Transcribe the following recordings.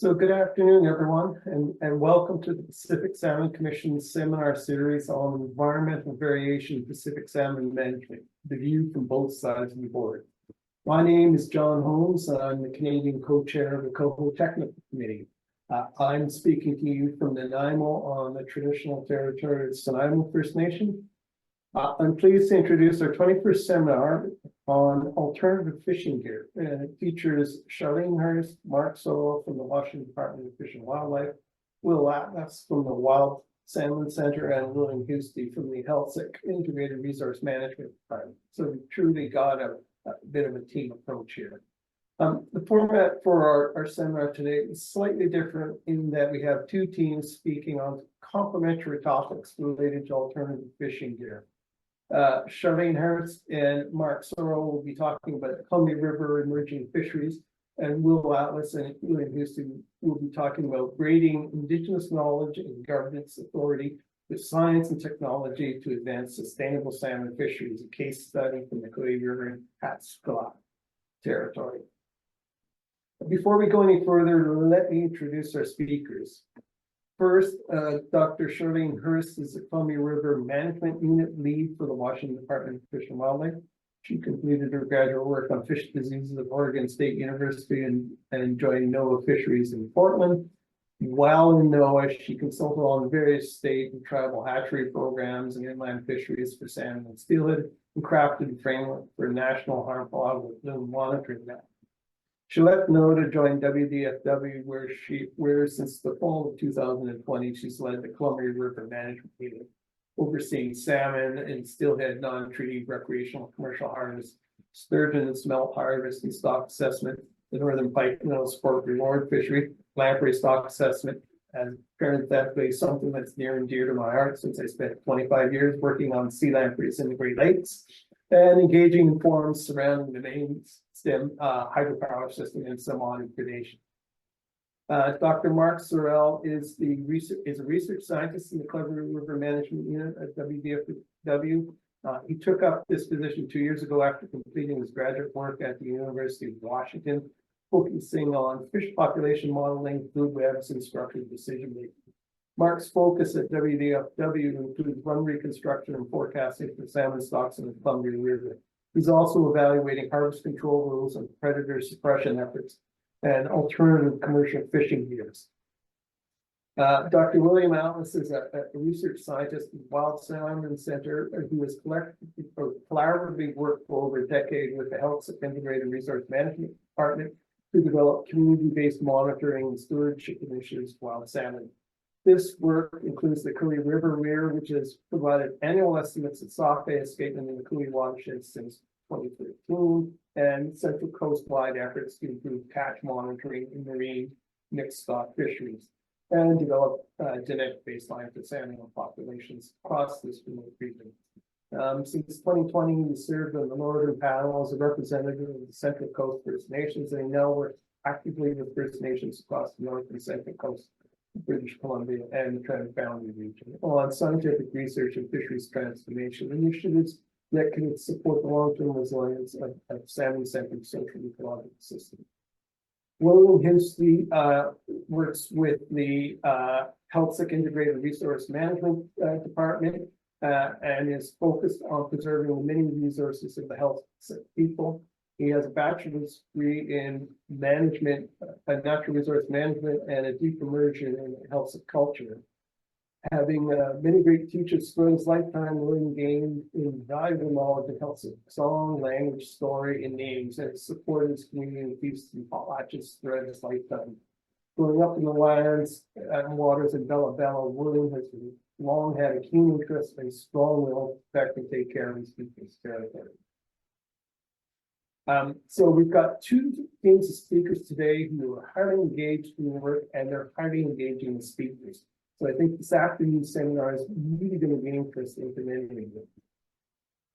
So good afternoon, everyone, and welcome to the Pacific Salmon Commission's Seminar Series on Environmental Variation in Pacific Salmon Management, the view from both sides of the board. My name is John Holmes, and I'm the Canadian co-chair of the Coho Technical Committee. I'm speaking to you from Nanaimo on the traditional territory of Nanaimo First Nation. I'm pleased to introduce our 21st seminar on alternative fishing gear, and it features Charlene Hurst, Mark Sorel from the Washington Department of Fish and Wildlife, Will Atlas from the Wild Salmon Center, and William Husty from the HealthSec Integrated Resource Management Department. So we truly got a bit of a team approach here. The format for our seminar today is slightly different in that we have two teams speaking on complementary topics related to alternative fishing gear. Charlene Hurst and Mark Sorel will be talking about the Columbia River emerging fisheries, and Will Atlas and William Husty will be talking about grading Indigenous knowledge and governance authority with science and technology to advance sustainable salmon fisheries, a case study from the Columbia River and Hatsqalak territory. Before we go any further, let me introduce our speakers. First, Dr. Charlene Hurst is the Columbia River Management Unit Lead for the Washington Department of Fish and Wildlife. She completed her graduate work on fish diseases at Oregon State University and joined NOAA Fisheries in Portland. While in NOAA, she consulted on various state and tribal hatchery programs and inland fisheries for salmon and steelhead, and crafted a framework for national harmful algal bloom monitoring map. She left NOAA to join WDFW, where since the fall of 2020, she's led the Columbia River Management Unit, overseeing salmon and steelhead non-treaty recreational commercial harvest, sturgeon and smelt harvest and stock assessment, the northern pike minnow sport reward fishery, lamprey stock assessment, and parenthetically something that's near and dear to my heart since I spent 25 years working on sea lampreys in the Great Lakes, and engaging in forums surrounding the main stem hydropower system and salmon predation. Dr. Mark Sorel is a research scientist in the Columbia River Management Unit at WDFW. He took up this position 2 years ago after completing his graduate work at the University of Washington, focusing on fish population modeling, food webs, and structured decision making. Mark's focus at WDFW includes run reconstruction and forecasting for salmon stocks in the Columbia River. He's also evaluating harvest control rules and predator suppression efforts and alternative commercial fishing gears. Dr. William Atlas is a research scientist at the Wild Salmon Center who has collaboratively worked for over a decade with the HealthSec Integrated Resource Management Department to develop community-based monitoring and stewardship initiatives for wild salmon. This work includes the Columbia River Weir, which has provided annual estimates of sockeye escapement in the Columbia watershed since 2013, and Central Coast-wide efforts to improve catch monitoring in marine mixed stock fisheries, and develop genetic baseline for salmon populations across this remote region. Since 2020, he served on the Northern Panel as a representative of the Central Coast First Nations, and he now works actively with First Nations across the North and Central Coast, British Columbia, and the Trans-Boundary region on scientific research and fisheries transformation initiatives that can support the long-term resilience of salmon-centered social ecological systems. William Husty works with the HealthSec Integrated Resource Management Department and is focused on preserving the many resources of the HealthSec people. He has a bachelor's degree in management, natural resource management, and a deep immersion in HealthSec culture. Having many great teachers throughout his lifetime, William gained invaluable knowledge of HealthSec song, language, story, and names, and supported his community with feasts and potlatches throughout his lifetime. Growing up in the lands and waters in Bella Bella, William has long had a keen interest and strong will to protect and take care of his people's territory. So we've got two teams of speakers today who are highly engaged in the work, and they're highly engaging speakers. So I think this afternoon's seminar is really going to be interesting to many of you.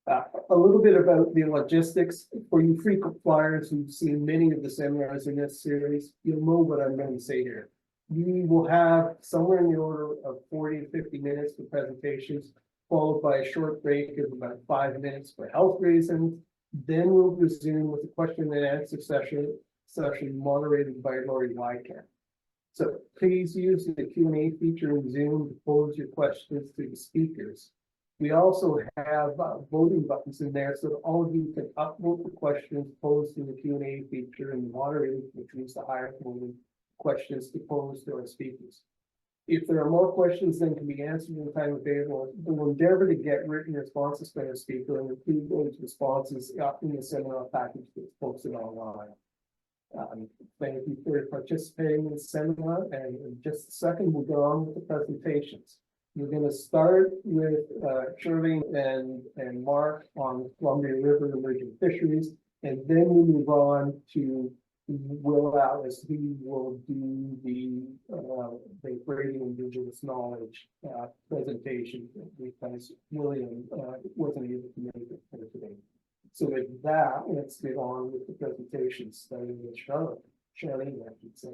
A little bit about the logistics. For you frequent flyers who've seen many of the seminars in this series, you'll know what I'm going to say here. We will have somewhere in the order of 40 to 50 minutes for presentations, followed by a short break of about 5 minutes for health reasons. Then we'll resume with a question and answer session moderated by Lori Wycamp. So please use the Q&A feature in Zoom to pose your questions to the speakers. We also have voting buttons in there so that all of you can upvote the questions posed in the Q&A feature, and the moderator will choose the higher voting questions to pose to our speakers. If there are more questions than can be answered in the time available, we'll endeavor to get written responses from the speaker and include those responses in the seminar package that's posted online. Thank you for participating in the seminar, and in just a second we'll go on with the presentations. We're going to start with Charlene and Mark on Columbia River emerging fisheries, and then we'll move on to Will Atlas, who will do the Brady Indigenous Knowledge presentation because William wasn't able to make it for today. So with that, let's get on with the presentation, starting with Charlene, I should say,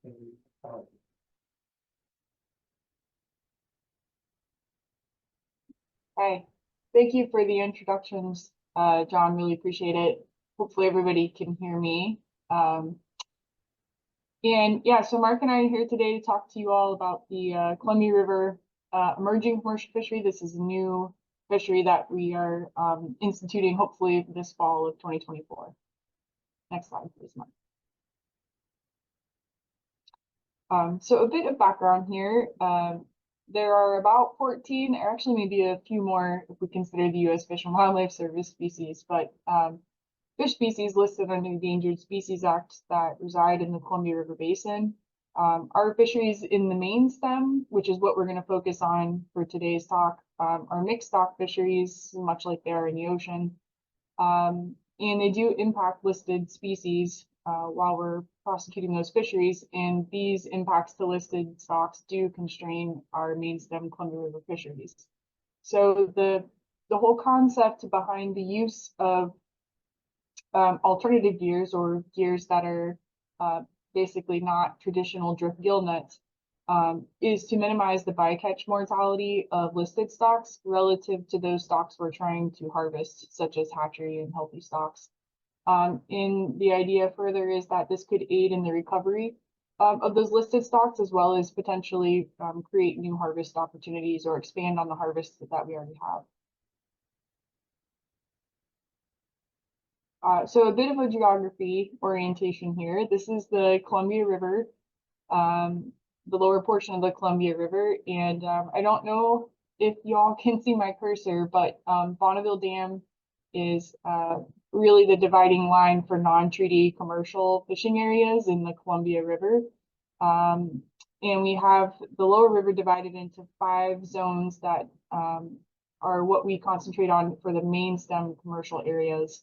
and Hi, thank you for the introductions, John. Really appreciate it. Hopefully everybody can hear me. And yeah, so Mark and I are here today to talk to you all about the Columbia River emerging commercial fishery. This is a new fishery that we are instituting hopefully this fall of 2024. Next slide, please, Mark. So a bit of background here. There are about 14, or actually maybe a few more if we consider the U.S. Fish and Wildlife Service species, but fish species listed under the Endangered Species Act that reside in the Columbia River Basin. Our fisheries in the main stem, which is what we're going to focus on for today's talk, are mixed stock fisheries, much like they are in the ocean. And they do impact listed species while we're prosecuting those fisheries, and these impacts to listed stocks do constrain our main stem Columbia River fisheries. So the whole concept behind the use of alternative gears, or gears that are basically not traditional drift gill nets, is to minimize the bycatch mortality of listed stocks relative to those stocks we're trying to harvest, such as hatchery and healthy stocks. And the idea further is that this could aid in the recovery of those listed stocks, as well as potentially create new harvest opportunities or expand on the harvests that we already have. So a bit of a geography orientation here. This is the Columbia River, the lower portion of the Columbia River. And I don't know if y'all can see my cursor, but Bonneville Dam is really the dividing line for non-treaty commercial fishing areas in the Columbia River. And we have the lower river divided into 5 zones that are what we concentrate on for the main stem commercial areas.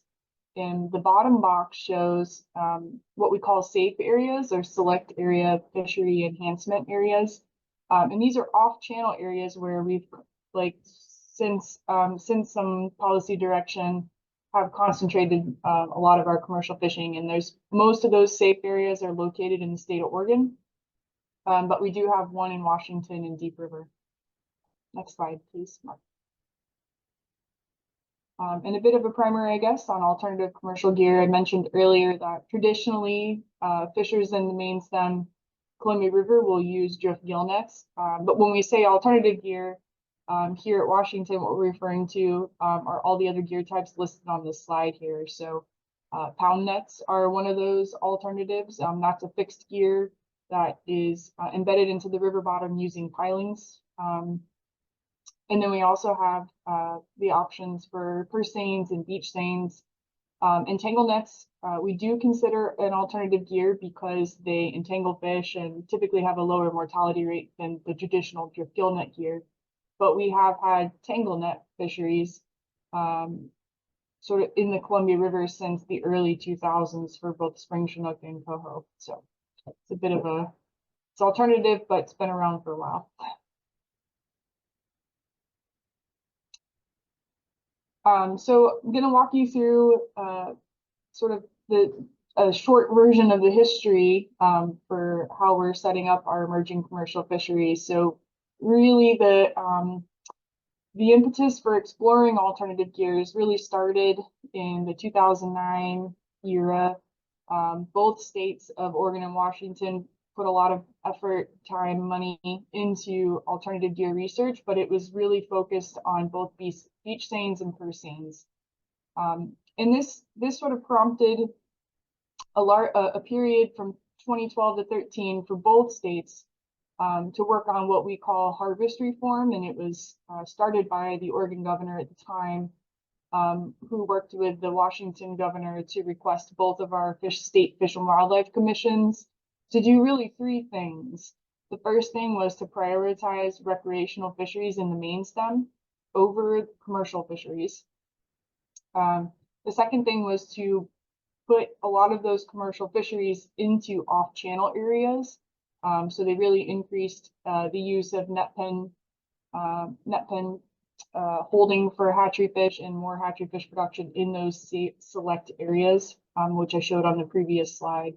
And the bottom box shows what we call safe areas, or select area fishery enhancement areas. And these are off-channel areas where we've, like, since some policy direction, have concentrated a lot of our commercial fishing, and most of those safe areas are located in the state of Oregon, but we do have one in Washington and Deep River. Next slide, please, Mark. And a bit of a primer, I guess, on alternative commercial gear. I mentioned earlier that traditionally fishers in the main stem Columbia River will use drift gill nets, but when we say alternative gear, here at Washington, what we're referring to are all the other gear types listed on this slide here. So pound nets are one of those alternatives. That's a fixed gear that is embedded into the river bottom using pilings. And then we also have the options for purse seines and beach seines. Entangle nets, we do consider an alternative gear because they entangle fish and typically have a lower mortality rate than the traditional drift gill net gear. But we have had tangle net fisheries sort of in the Columbia River since the early 2000s for both spring chinook and coho. So it's a bit of it's alternative, but it's been around for a while. So I'm going to walk you through sort of a short version of the history for how we're setting up our emerging commercial fisheries. So really the impetus for exploring alternative gears really started in the 2009 era. Both states of Oregon and Washington put a lot of effort, time, money into alternative gear research, but it was really focused on both beach seines and purse seines. And this sort of prompted a period from 2012 to 13 for both states to work on what we call harvest reform, and it was started by the Oregon governor at the time, who worked with the Washington governor to request both of our state Fish and Wildlife commissions to do really three things. The first thing was to prioritize recreational fisheries in the main stem over commercial fisheries. The second thing was to put a lot of those commercial fisheries into off-channel areas. So they really increased the use of net pen holding for hatchery fish and more hatchery fish production in those select areas, which I showed on the previous slide.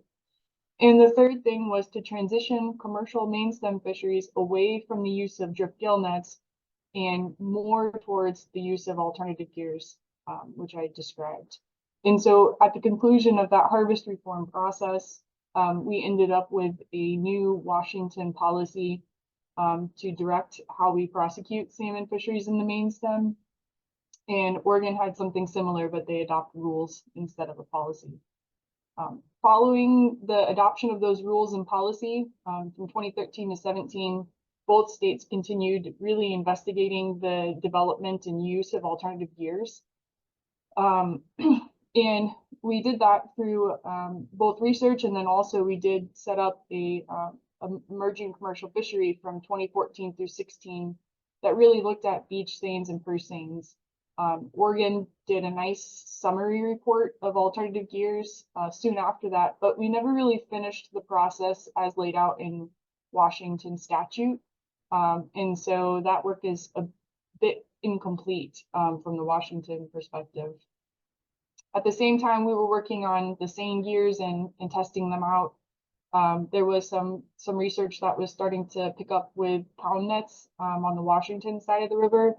And the third thing was to transition commercial main stem fisheries away from the use of drip gill nets and more towards the use of alternative gears, which I described. And so at the conclusion of that harvest reform process, we ended up with a new Washington policy to direct how we prosecute salmon fisheries in the main stem. And Oregon had something similar, but they adopt rules instead of a policy. Following the adoption of those rules and policy from 2013 to 17, both states continued really investigating the development and use of alternative gears. And we did that through both research, and then also we did set up a emerging commercial fishery from 2014 through 16 that really looked at beach seines and purse seines. Oregon did a nice summary report of alternative gears soon after that, but we never really finished the process as laid out in Washington statute. And so that work is a bit incomplete from the Washington perspective. At the same time, we were working on the seine gears and testing them out. There was some research that was starting to pick up with pound nets on the Washington side of the river.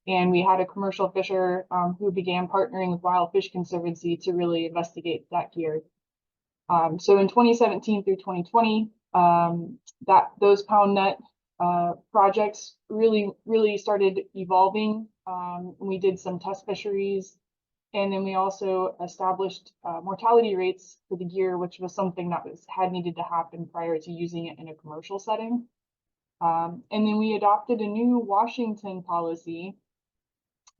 And we had a commercial fisher who began partnering with Wild Fish Conservancy to really investigate that gear. So in 2017 through 2020, those pound net projects really started evolving. We did some test fisheries, and then we also established mortality rates for the gear, which was something that had needed to happen prior to using it in a commercial setting. And then we adopted a new Washington policy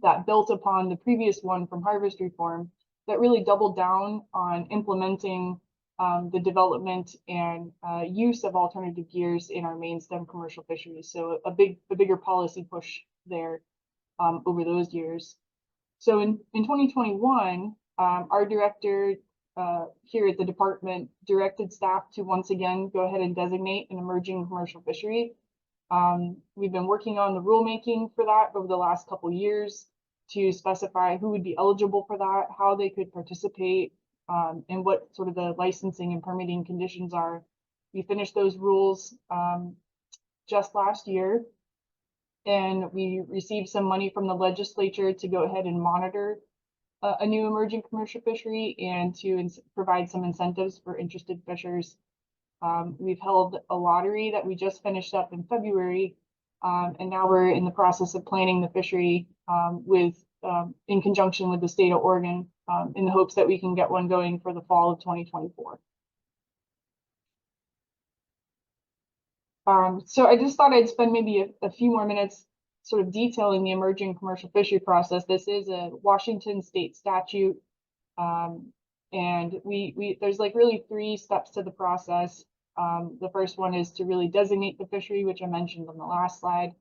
that built upon the previous one from harvest reform that really doubled down on implementing the development and use of alternative gears in our main stem commercial fisheries. So a bigger policy push there over those years. So in 2021, our director here at the department directed staff to once again go ahead and designate an emerging commercial fishery. We've been working on the rulemaking for that over the last couple of years to specify who would be eligible for that, how they could participate, and what sort of the licensing and permitting conditions are. We finished those rules just last year, and we received some money from the legislature to go ahead and monitor a new emerging commercial fishery and to provide some incentives for interested fishers. We've held a lottery that we just finished up in February, and now we're in the process of planning the fishery in conjunction with the state of Oregon in the hopes that we can get one going for the fall of 2024. So I just thought I'd spend maybe a few more minutes sort of detailing the emerging commercial fishery process. This is a Washington state statute, and there's like really three steps to the process. The first one is to really designate the fishery, which I mentioned on the last slide,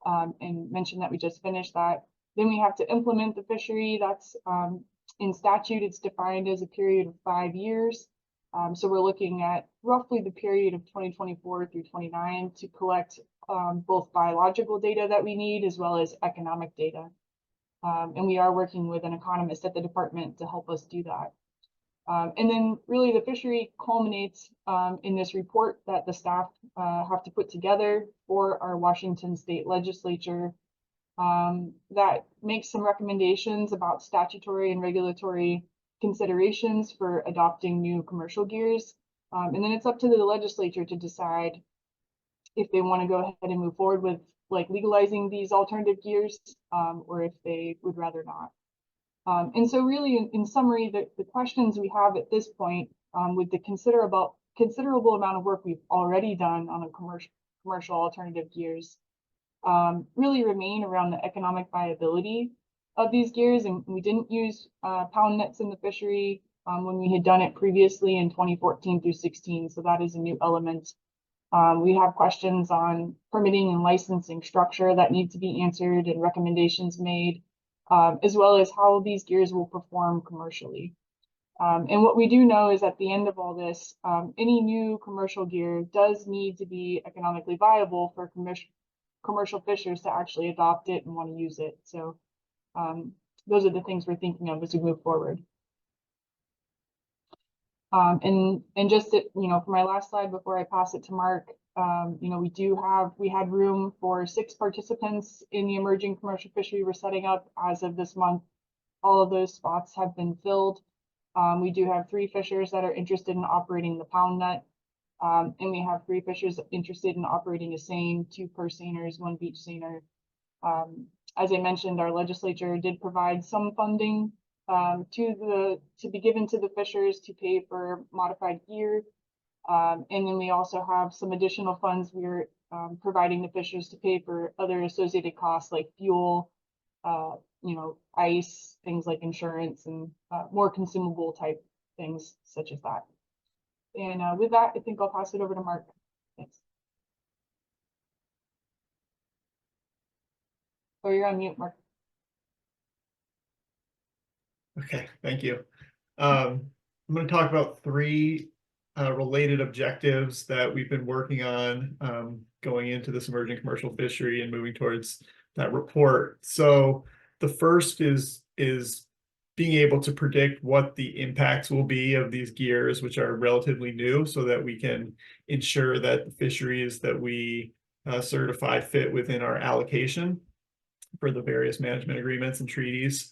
and mentioned that we just finished that. Then we have to implement the fishery. That's in statute, it's defined as a period of 5 years. So we're looking at roughly the period of 2024 through 29 to collect both biological data that we need as well as economic data. And we are working with an economist at the department to help us do that. And then really the fishery culminates in this report that the staff have to put together for our Washington state legislature that makes some recommendations about statutory and regulatory considerations for adopting new commercial gears. And then it's up to the legislature to decide if they want to go ahead and move forward with like legalizing these alternative gears, or if they would rather not. And so really in summary, the questions we have at this point, with the considerable amount of work we've already done on a commercial alternative gears, really remain around the economic viability of these gears. And we didn't use pound nets in the fishery when we had done it previously in 2014 through 16. So that is a new element. We have questions on permitting and licensing structure that need to be answered and recommendations made, as well as how these gears will perform commercially. And what we do know is at the end of all this, any new commercial gear does need to be economically viable for commercial fishers to actually adopt it and want to use it. So those are the things we're thinking of as we move forward. And just to, for my last slide before I pass it to Mark, we had room for 6 participants in the emerging commercial fishery we're setting up as of this month. All of those spots have been filled. We do have 3 fishers that are interested in operating the pound net. And we have 3 fishers interested in operating a seine, 2 purse seiners, 1 beach seiner. As I mentioned, our legislature did provide some funding to be given to the fishers to pay for modified gear. And then we also have some additional funds we're providing the fishers to pay for other associated costs like fuel, ice, things like insurance, and more consumable type things such as that. And with that, I think I'll pass it over to Mark. Thanks. Oh, you're on mute, Mark. Okay, thank you. I'm going to talk about 3 related objectives that we've been working on going into this emerging commercial fishery and moving towards that report. So the first is being able to predict what the impacts will be of these gears, which are relatively new, so that we can ensure that the fisheries that we certify fit within our allocation for the various management agreements and treaties.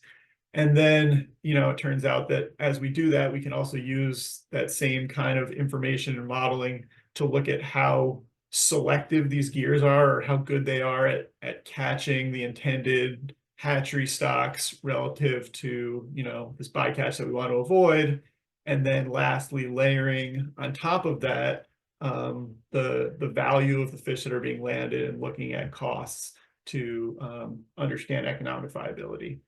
And then, it turns out that as we do that, we can also use that same kind of information and modeling to look at how selective these gears are, or how good they are at catching the intended hatchery stocks relative to, this bycatch that we want to avoid. And then lastly, layering on top of that, the value of the fish that are being landed and looking at costs to understand economic viability.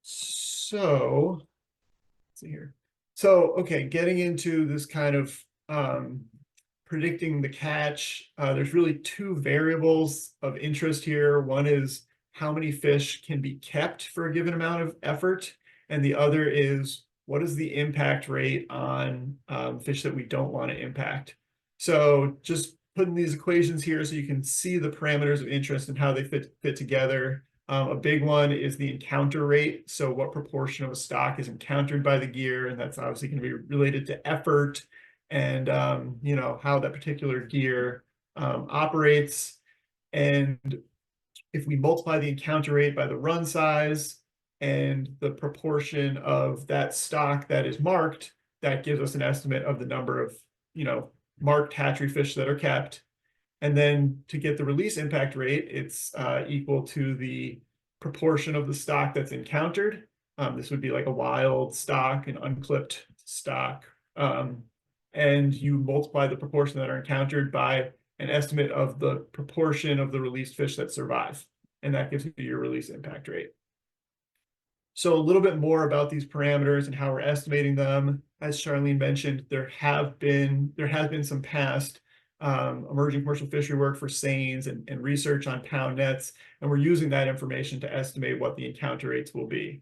So let's see here. So, okay, getting into this kind of predicting the catch, there's really 2 variables of interest here. One is how many fish can be kept for a given amount of effort, and the other is what is the impact rate on fish that we don't want to impact. So just putting these equations here so you can see the parameters of interest and how they fit together. A big one is the encounter rate. So what proportion of a stock is encountered by the gear, and that's obviously going to be related to effort and how that particular gear operates. And if we multiply the encounter rate by the run size and the proportion of that stock that is marked, that gives us an estimate of the number of marked hatchery fish that are kept. And then to get the release impact rate, it's equal to the proportion of the stock that's encountered. This would be like a wild stock, an unclipped stock. And you multiply the proportion that are encountered by an estimate of the proportion of the released fish that survive. And that gives you your release impact rate. So a little bit more about these parameters and how we're estimating them. As Charlene mentioned, there has been some past emerging commercial fishery work for seines and research on pound nets, and we're using that information to estimate what the encounter rates will be.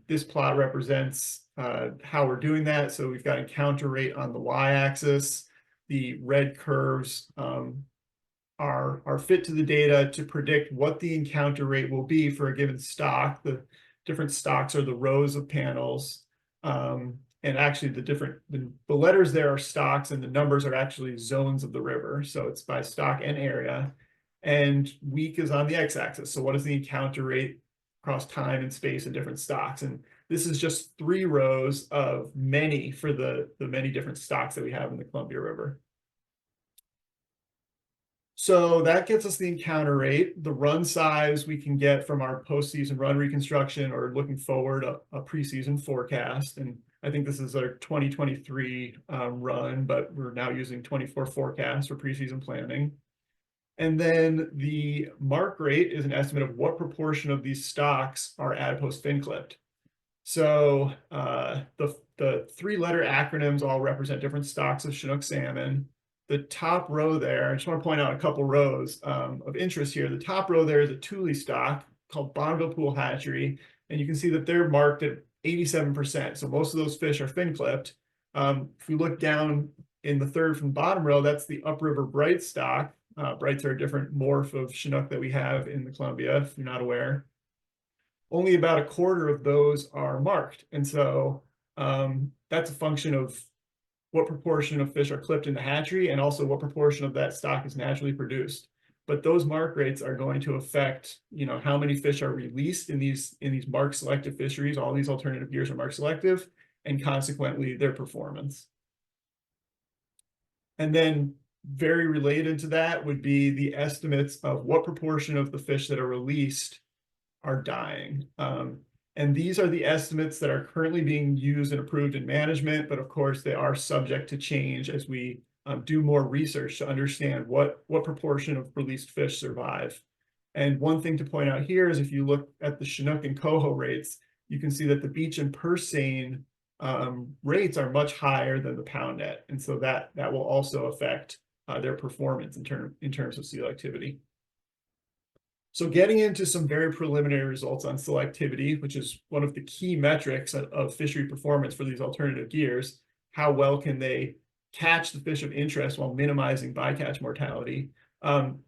This plot represents how we're doing that. So we've got encounter rate on the y-axis. The red curves are fit to the data to predict what the encounter rate will be for a given stock. The different stocks are the rows of panels. And actually the letters there are stocks and the numbers are actually zones of the river. So it's by stock and area. And week is on the x-axis. So what is the encounter rate across time and space in different stocks? And This is just 3 rows of many for the many different stocks that we have in the Columbia River. So that gets us the encounter rate. The run size we can get from our postseason run reconstruction, or looking forward a preseason forecast. And I think this is our 2023 run, but we're now using 24 forecasts for preseason planning. And then the mark rate is an estimate of what proportion of these stocks are adipose fin clipped. So the 3-letter acronyms all represent different stocks of Chinook salmon. The top row there, I just want to point out a couple rows of interest here. The top row there is a Thule stock called Bonneville Pool Hatchery, and you can see that they're marked at 87%. So most of those fish are fin clipped. If we look down in the third from the bottom row, that's the Upriver Bright stock. Brights are a different morph of Chinook that we have in the Columbia, if you're not aware. Only about a quarter of those are marked. And so that's a function of what proportion of fish are clipped in the hatchery, and also what proportion of that stock is naturally produced. But those mark rates are going to affect, how many fish are released in these mark selective fisheries. All these alternative gears are mark selective, and consequently their performance. And then very related to that would be the estimates of what proportion of the fish that are released are dying. And these are the estimates that are currently being used and approved in management, but of course they are subject to change as we do more research to understand what proportion of released fish survive. And one thing to point out here is if you look at the Chinook and coho rates, you can see that the beach and purse seine rates are much higher than the pound net. And so that will also affect their performance in terms of selectivity. So getting into some very preliminary results on selectivity, which is one of the key metrics of fishery performance for these alternative gears, how well can they catch the fish of interest while minimizing bycatch mortality?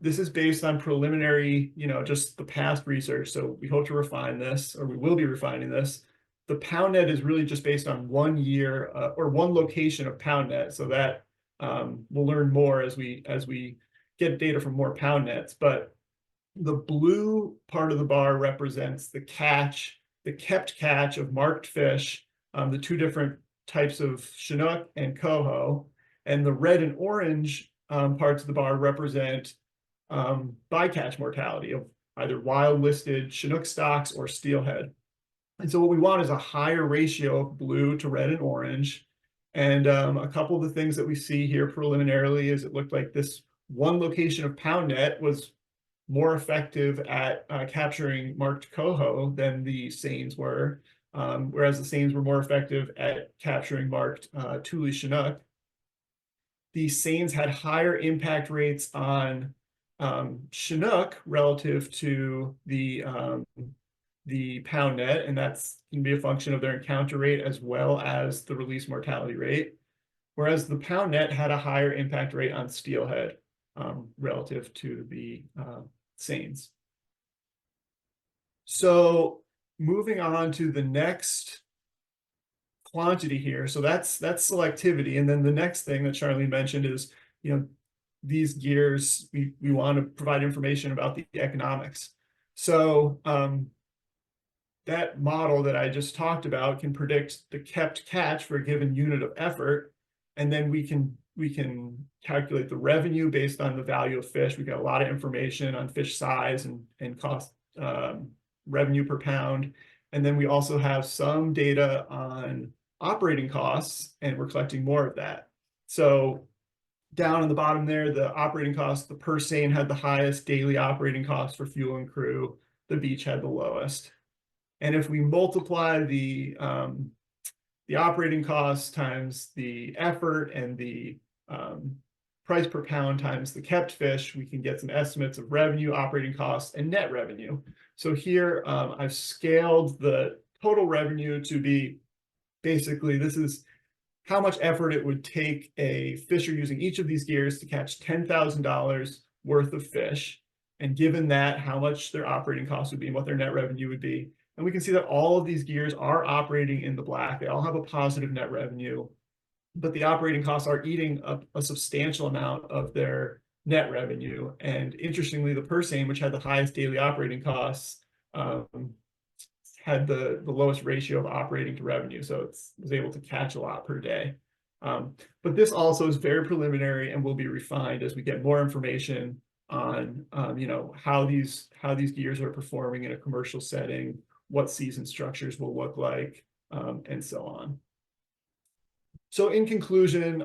This is based on preliminary, just the past research. So we hope to refine this, or we will be refining this. The pound net is really just based on 1 year or one location of pound net. So that we'll learn more as we get data from more pound nets. But the blue part of the bar represents the kept catch of marked fish, the 2 different types of Chinook and coho, and the red and orange parts of the bar represent bycatch mortality of either wild listed Chinook stocks or steelhead. And so what we want is a higher ratio of blue to red and orange. And a couple of the things that we see here preliminarily is it looked like this one location of pound net was more effective at capturing marked coho than the seines were, whereas the seines were more effective at capturing marked Thule Chinook. The seines had higher impact rates on Chinook relative to the pound net, and that's can be a function of their encounter rate as well as the release mortality rate, whereas the pound net had a higher impact rate on steelhead relative to the seines. So moving on to the next quantity here. So that's selectivity. And then the next thing that Charlene mentioned is, these gears, we want to provide information about the economics. So that model that I just talked about can predict the kept catch for a given unit of effort. And then we can calculate the revenue based on the value of fish. We got a lot of information on fish size and cost, revenue per pound. And then we also have some data on operating costs, and we're collecting more of that. So down on the bottom there, the operating costs, the purse seine had the highest daily operating costs for fuel and crew. The beach had the lowest. And if we multiply the operating costs times the effort and the price per pound times the kept fish, we can get some estimates of revenue, operating costs, and net revenue. So here I've scaled the total revenue to be basically, this is how much effort it would take a fisher using each of these gears to catch $10,000 worth of fish. And given that, how much their operating costs would be and what their net revenue would be. And we can see that all of these gears are operating in the black. They all have a positive net revenue, but the operating costs are eating up a substantial amount of their net revenue. And interestingly, the purse seine, which had the highest daily operating costs, had the lowest ratio of operating to revenue, so it was able to catch a lot per day. But this also is very preliminary and will be refined as we get more information on how these gears are performing in a commercial setting, what season structures will look like, and so on. So in conclusion,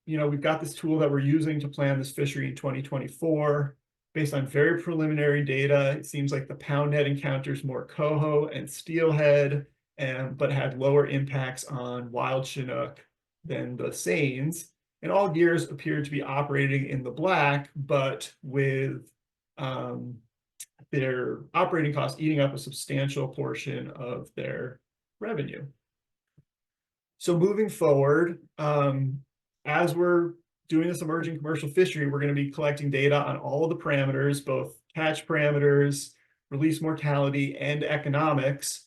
we've got this tool that we're using to plan this fishery in 2024. Based on very preliminary data, it seems like the pound net encounters more coho and steelhead, but had lower impacts on wild Chinook than the seines. And all gears appeared to be operating in the black, but with their operating costs eating up a substantial portion of their revenue. So moving forward, as we're doing this emerging commercial fishery, we're going to be collecting data on all of the parameters, both catch parameters, release mortality, and economics,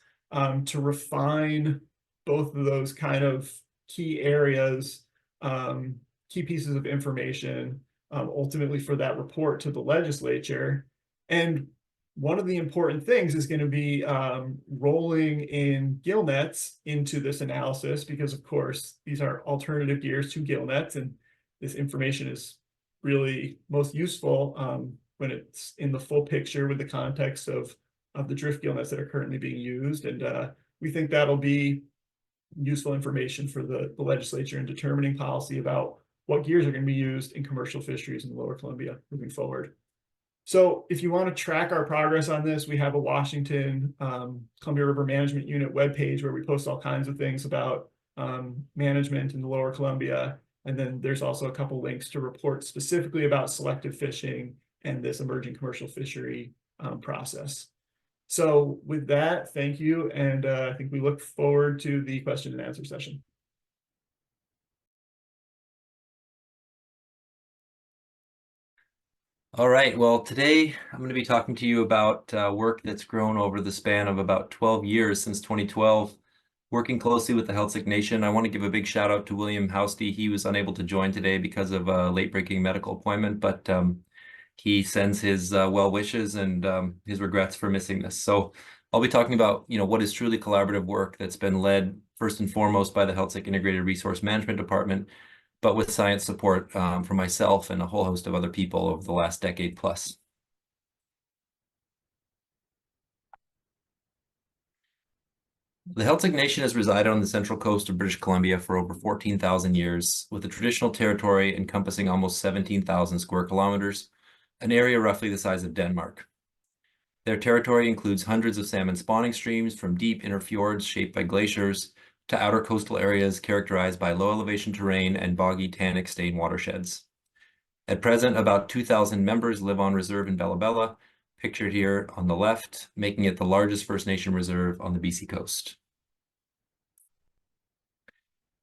to refine both of those kind of key areas, key pieces of information, ultimately for that report to the legislature. And one of the important things is going to be rolling in gill nets into this analysis, because of course these are alternative gears to gill nets, and this information is really most useful when it's in the full picture with the context of the drift gill nets that are currently being used. And we think that'll be useful information for the legislature in determining policy about what gears are going to be used in commercial fisheries in the Lower Columbia moving forward. So if you want to track our progress on this, we have a Washington Columbia River Management Unit webpage where we post all kinds of things about management in the Lower Columbia. And then there's also a couple links to reports specifically about selective fishing and this emerging commercial fishery process. So with that, thank you. And I think we look forward to the question and answer session. All right, well, today I'm going to be talking to you about work that's grown over the span of about 12 years since 2012, working closely with the Healthsick Nation. I want to give a big shout out to William Housty. He was unable to join today because of a late-breaking medical appointment, but he sends his well wishes and his regrets for missing this. So I'll be talking about, what is truly collaborative work that's been led first and foremost by the Healthsick Integrated Resource Management Department, but with science support from myself and a whole host of other people over the last decade plus. The Healthsick Nation has resided on the central coast of British Columbia for over 14,000 years, with a traditional territory encompassing almost 17,000 square kilometers, an area roughly the size of Denmark. Their territory includes hundreds of salmon spawning streams from deep inner fjords shaped by glaciers to outer coastal areas characterized by low elevation terrain and boggy tannic stain watersheds. At present, about 2,000 members live on reserve in Bella Bella, pictured here on the left, making it the largest First Nation reserve on the BC coast.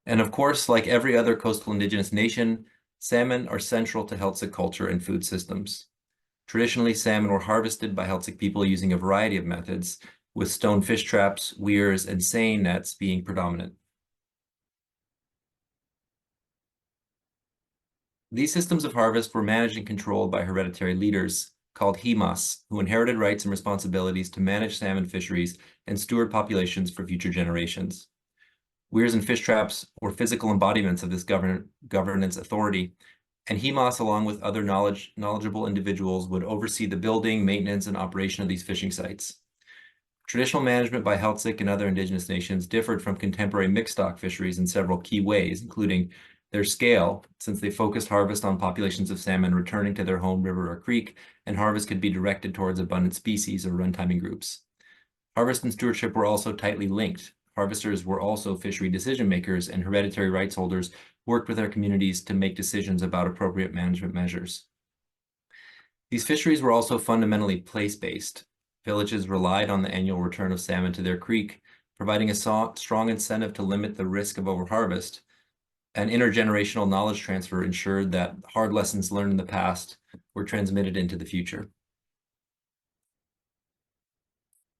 And of course, like every other coastal Indigenous nation, salmon are central to Heiltsic culture and food systems. Traditionally, salmon were harvested by Heiltsic people using a variety of methods, with stone fish traps, weirs, and seine nets being predominant. These systems of harvest were managed and controlled by hereditary leaders called himas, who inherited rights and responsibilities to manage salmon fisheries and steward populations for future generations. Weirs and fish traps were physical embodiments of this governance authority, and himas, along with other knowledgeable individuals, would oversee the building, maintenance, and operation of these fishing sites. Traditional management by Heiltsic and other Indigenous nations differed from contemporary mixed stock fisheries in several key ways, including their scale, since they focused harvest on populations of salmon returning to their home river or creek, and harvest could be directed towards abundant species or run-timing groups. Harvest and stewardship were also tightly linked. Harvesters were also fishery decision makers, and hereditary rights holders worked with their communities to make decisions about appropriate management measures. These fisheries were also fundamentally place-based. Villages relied on the annual return of salmon to their creek, providing a strong incentive to limit the risk of overharvest. An intergenerational knowledge transfer ensured that hard lessons learned in the past were transmitted into the future.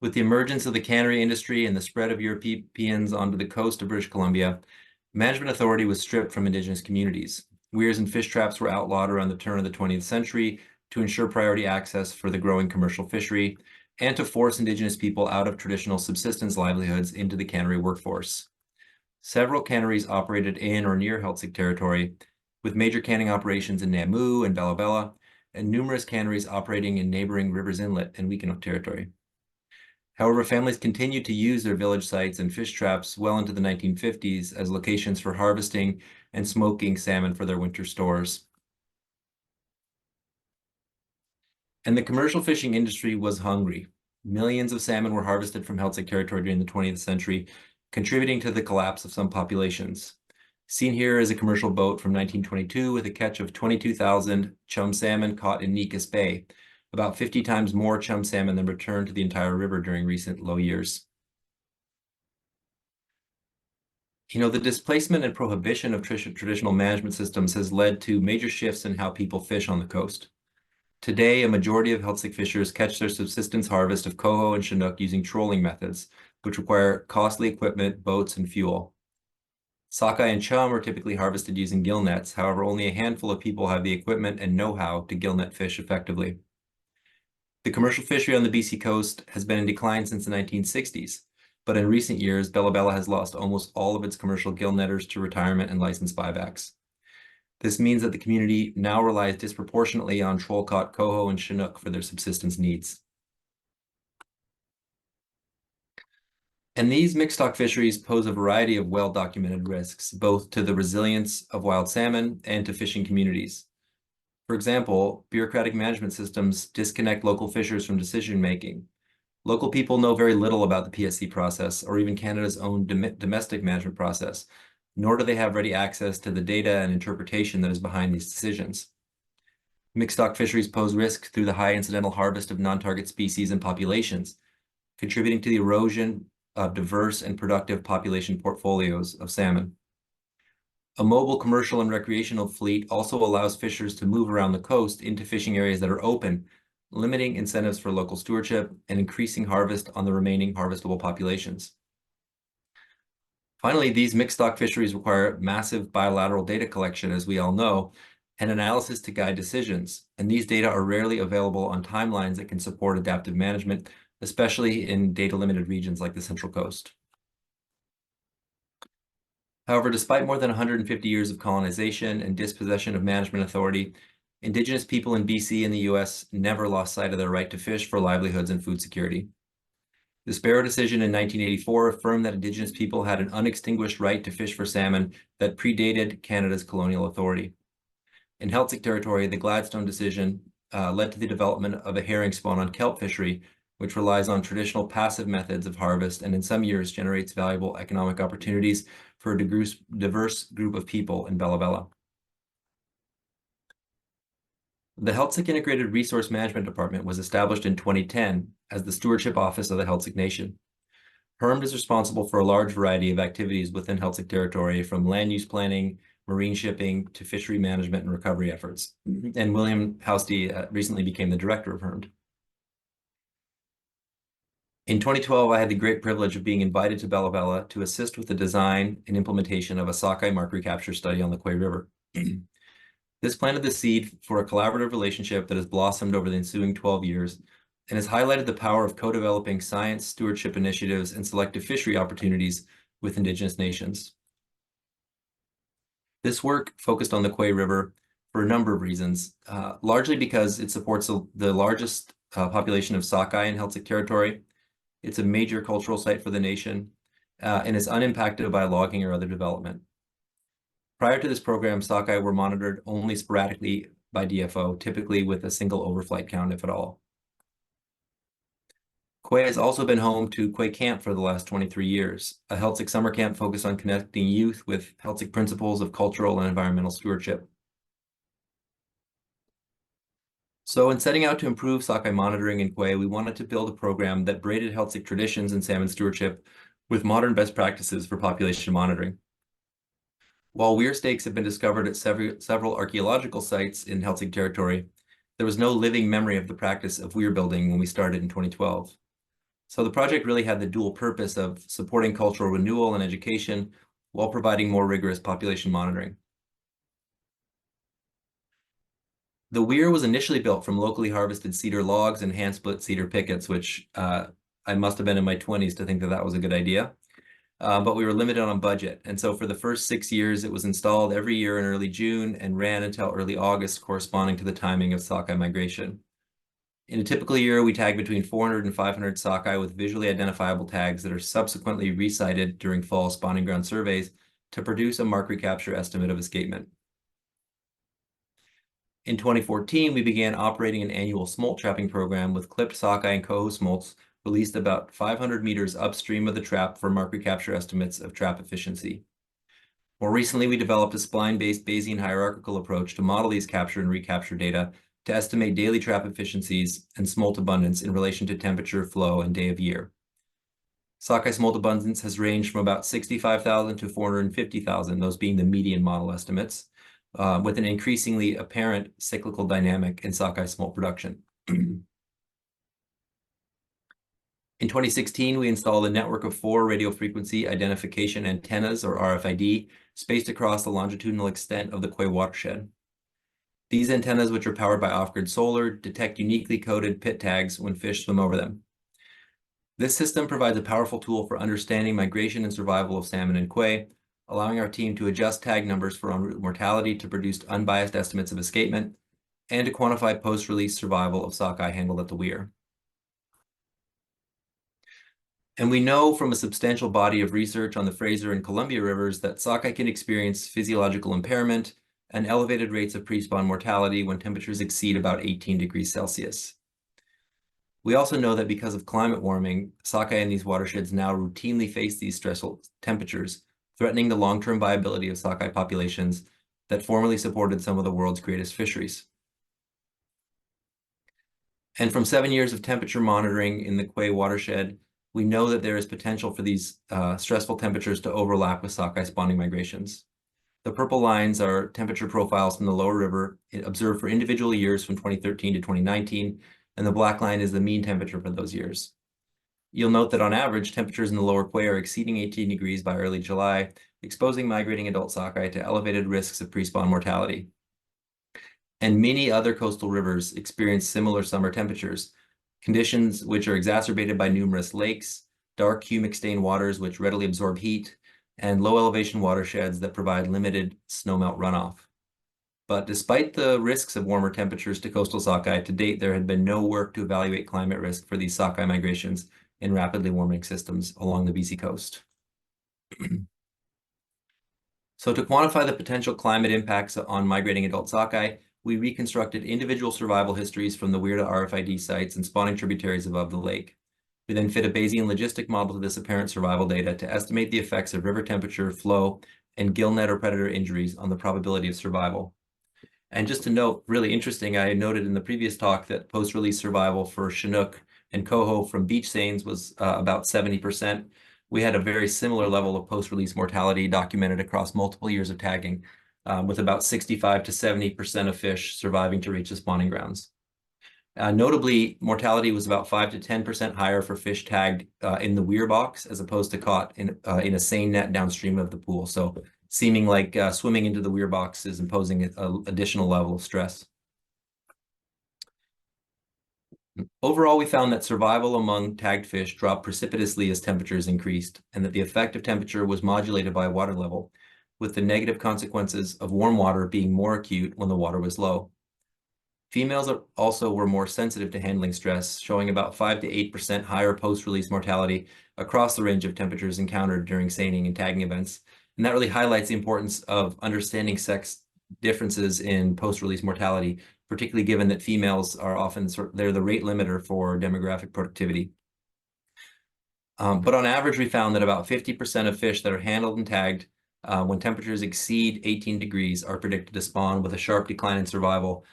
With the emergence of the cannery industry and the spread of Europeans onto the coast of British Columbia, management authority was stripped from Indigenous communities. Weirs and fish traps were outlawed around the turn of the 20th century to ensure priority access for the growing commercial fishery, and to force Indigenous people out of traditional subsistence livelihoods into the cannery workforce. Several canneries operated in or near Heiltsuk territory, with major canning operations in Namu and Bella Bella, and numerous canneries operating in neighboring Rivers Inlet and Wikenhoek territory. However, families continued to use their village sites and fish traps well into the 1950s as locations for harvesting and smoking salmon for their winter stores. And the commercial fishing industry was hungry. Millions of salmon were harvested from Heiltsuk territory during the 20th century, contributing to the collapse of some populations. Seen here is a commercial boat from 1922 with a catch of 22,000 chum salmon caught in Nekus Bay, about 50 times more chum salmon than returned to the entire river during recent low years. You know, the displacement and prohibition of traditional management systems has led to major shifts in how people fish on the coast. Today, a majority of Heiltsuk fishers catch their subsistence harvest of coho and chinook using trolling methods, which require costly equipment, boats, and fuel. Sockeye and chum are typically harvested using gill nets. However, only a handful of people have the equipment and know-how to gill net fish effectively. The commercial fishery on the BC coast has been in decline since the 1960s, but in recent years, Bella Bella has lost almost all of its commercial gill netters to retirement and license buybacks. This means that the community now relies disproportionately on troll-caught coho and chinook for their subsistence needs. And these mixed-stock fisheries pose a variety of well-documented risks, both to the resilience of wild salmon and to fishing communities. For example, bureaucratic management systems disconnect local fishers from decision-making. Local people know very little about the PSC process or even Canada's own domestic management process, nor do they have ready access to the data and interpretation that is behind these decisions. Mixed-stock fisheries pose risk through the high incidental harvest of non-target species and populations, contributing to the erosion of diverse and productive population portfolios of salmon. A mobile commercial and recreational fleet also allows fishers to move around the coast into fishing areas that are open, limiting incentives for local stewardship and increasing harvest on the remaining harvestable populations. Finally, these mixed-stock fisheries require massive bilateral data collection, as we all know, and analysis to guide decisions. And these data are rarely available on timelines that can support adaptive management, especially in data-limited regions like the Central Coast. However, despite more than 150 years of colonization and dispossession of management authority, Indigenous people in BC and the US never lost sight of their right to fish for livelihoods and food security. The Sparrow decision in 1984 affirmed that Indigenous people had an unextinguished right to fish for salmon that predated Canada's colonial authority. In Heiltsuk territory, the Gladstone decision led to the development of a herring spawn on kelp fishery, which relies on traditional passive methods of harvest and in some years generates valuable economic opportunities for a diverse group of people in Bella Bella. The Heiltsuk Integrated Resource Management Department was established in 2010 as the Stewardship Office of the Heiltsuk Nation. HERMD is responsible for a large variety of activities within Heiltsuk territory, from land use planning, marine shipping, to fishery management and recovery efforts. And William Housty recently became the director of HERMD. In 2012, I had the great privilege of being invited to Bella Bella to assist with the design and implementation of a sockeye mark recapture study on the Quay River. This planted the seed for a collaborative relationship that has blossomed over the ensuing 12 years and has highlighted the power of co-developing science, stewardship initiatives, and selective fishery opportunities with Indigenous nations. This work focused on the Quay River for a number of reasons, largely because it supports the largest population of sockeye in Heiltsuk territory. It's a major cultural site for the nation, and is unimpacted by logging or other development. Prior to this program, sockeye were monitored only sporadically by DFO, typically with a single overflight count, if at all. Quay has also been home to Quay Camp for the last 23 years, a Heiltsuk summer camp focused on connecting youth with Heiltsuk principles of cultural and environmental stewardship. So in setting out to improve sockeye monitoring in Quay, we wanted to build a program that braided Heiltsuk traditions and salmon stewardship with modern best practices for population monitoring. While weir stakes have been discovered at several archaeological sites in Heiltsuk territory, there was no living memory of the practice of weir building when we started in 2012. So the project really had the dual purpose of supporting cultural renewal and education while providing more rigorous population monitoring. The weir was initially built from locally harvested cedar logs and hand-split cedar pickets, which I must have been in my 20s to think that that was a good idea. But we were limited on budget. And so for the first 6 years, it was installed every year in early June and ran until early August, corresponding to the timing of sockeye migration. In a typical year, we tag between 400 and 500 sockeye with visually identifiable tags that are subsequently resighted during fall spawning ground surveys to produce a mark recapture estimate of escapement. In 2014, we began operating an annual smolt trapping program with clipped sockeye and coho smolts released about 500 meters upstream of the trap for mark recapture estimates of trap efficiency. More recently, we developed a spline-based Bayesian hierarchical approach to model these capture and recapture data to estimate daily trap efficiencies and smolt abundance in relation to temperature, flow, and day of year. Sockeye smolt abundance has ranged from about 65,000 to 450,000, those being the median model estimates, with an increasingly apparent cyclical dynamic in sockeye smolt production. In 2016, we installed a network of 4 radio frequency identification antennas, or RFID, spaced across the longitudinal extent of the Quay watershed. These antennas, which are powered by off-grid solar, detect uniquely coded pit tags when fish swim over them. This system provides a powerful tool for understanding migration and survival of salmon and quay, allowing our team to adjust tag numbers for en route mortality to produce unbiased estimates of escapement, and to quantify post-release survival of sockeye handled at the weir. And we know from a substantial body of research on the Fraser and Columbia rivers that sockeye can experience physiological impairment and elevated rates of pre-spawn mortality when temperatures exceed about 18 degrees Celsius. We also know that because of climate warming, sockeye in these watersheds now routinely face these stressful temperatures, threatening the long-term viability of sockeye populations that formerly supported some of the world's greatest fisheries. And from 7 years of temperature monitoring in the Quay watershed, we know that there is potential for these stressful temperatures to overlap with sockeye spawning migrations. The purple lines are temperature profiles from the lower river observed for individual years from 2013 to 2019, and the black line is the mean temperature for those years. You'll note that on average, temperatures in the lower Quay are exceeding 18 degrees by early July, exposing migrating adult sockeye to elevated risks of pre-spawn mortality. And many other coastal rivers experience similar summer temperatures, conditions which are exacerbated by numerous lakes, dark humic stained waters which readily absorb heat, and low elevation watersheds that provide limited snowmelt runoff. But despite the risks of warmer temperatures to coastal sockeye, to date there had been no work to evaluate climate risk for these sockeye migrations in rapidly warming systems along the BC coast. So to quantify the potential climate impacts on migrating adult sockeye, we reconstructed individual survival histories from the weir to RFID sites and spawning tributaries above the lake. We then fit a Bayesian logistic model to this apparent survival data to estimate the effects of river temperature, flow, and gill net or predator injuries on the probability of survival. And just to note, really interesting, I noted in the previous talk that post-release survival for Chinook and coho from beach seines was about 70%. We had a very similar level of post-release mortality documented across multiple years of tagging, with about 65 to 70% of fish surviving to reach the spawning grounds. Notably, mortality was about 5 to 10% higher for fish tagged in the weir box as opposed to caught in a seine net downstream of the pool. So seeming like swimming into the weir box is imposing an additional level of stress. Overall, we found that survival among tagged fish dropped precipitously as temperatures increased, and that the effect of temperature was modulated by water level, with the negative consequences of warm water being more acute when the water was low. Females also were more sensitive to handling stress, showing about 5 to 8% higher post-release mortality across the range of temperatures encountered during seining and tagging events. And that really highlights the importance of understanding sex differences in post-release mortality, particularly given that females are often they're the rate limiter for demographic productivity. But on average, we found that about 50% of fish that are handled and tagged when temperatures exceed 18 degrees are predicted to spawn with a sharp decline in survival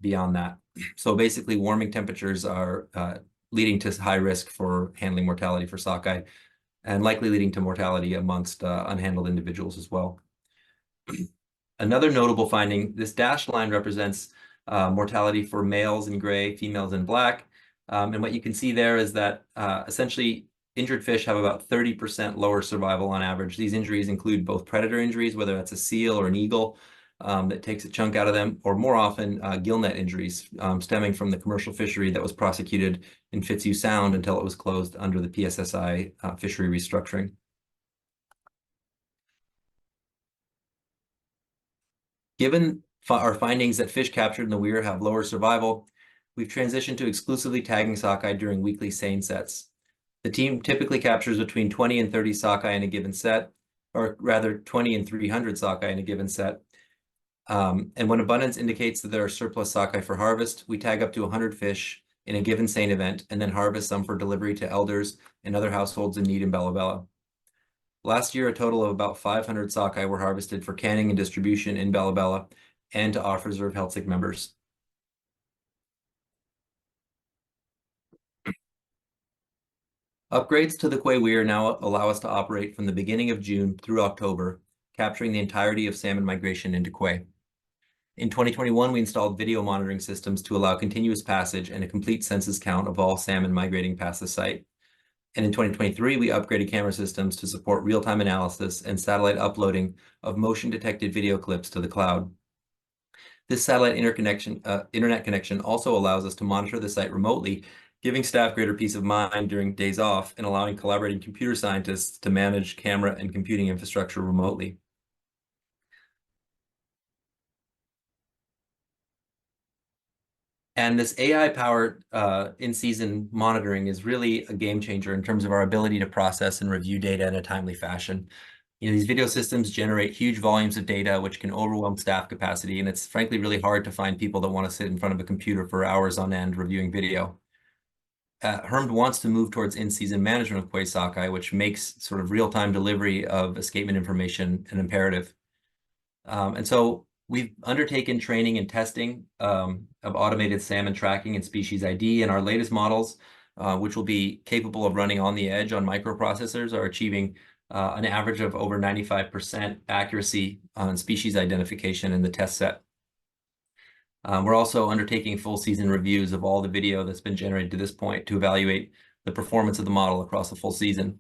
beyond that. So basically, warming temperatures are leading to high risk for handling mortality for sockeye, and likely leading to mortality amongst unhandled individuals as well. Another notable finding, this dashed line represents mortality for males in gray, females in black. And what you can see there is that essentially injured fish have about 30% lower survival on average. These injuries include both predator injuries, whether that's a seal or an eagle, that takes a chunk out of them, or more often gillnet injuries stemming from the commercial fishery that was prosecuted in Fitzhugh Sound until it was closed under the PSSI fishery restructuring. Given our findings that fish captured in the weir have lower survival, we've transitioned to exclusively tagging sockeye during weekly seine sets. The team typically captures between 20 and 30 sockeye in a given set, or rather 20 and 300 sockeye in a given set. And when abundance indicates that there are surplus sockeye for harvest, we tag up to 100 fish in a given seine event and then harvest some for delivery to elders and other households in need in Bella Bella. Last year, a total of about 500 sockeye were harvested for canning and distribution in Bella Bella and to off-reserve Healthsick members. Upgrades to the Quay Weir now allow us to operate from the beginning of June through October, capturing the entirety of salmon migration into Quay. In 2021, we installed video monitoring systems to allow continuous passage and a complete census count of all salmon migrating past the site. And in 2023, we upgraded camera systems to support real-time analysis and satellite uploading of motion-detected video clips to the cloud. This satellite internet connection also allows us to monitor the site remotely, giving staff greater peace of mind during days off and allowing collaborating computer scientists to manage camera and computing infrastructure remotely. And this AI-powered in-season monitoring is really a game changer in terms of our ability to process and review data in a timely fashion. These video systems generate huge volumes of data, which can overwhelm staff capacity, and it's frankly really hard to find people that want to sit in front of a computer for hours on end reviewing video. HERMD wants to move towards in-season management of Quay sockeye, which makes sort of real-time delivery of escapement information an imperative. And so we've undertaken training and testing of automated salmon tracking and species ID, and our latest models, which will be capable of running on the edge on microprocessors, are achieving an average of over 95% accuracy on species identification in the test set. We're also undertaking full season reviews of all the video that's been generated to this point to evaluate the performance of the model across the full season.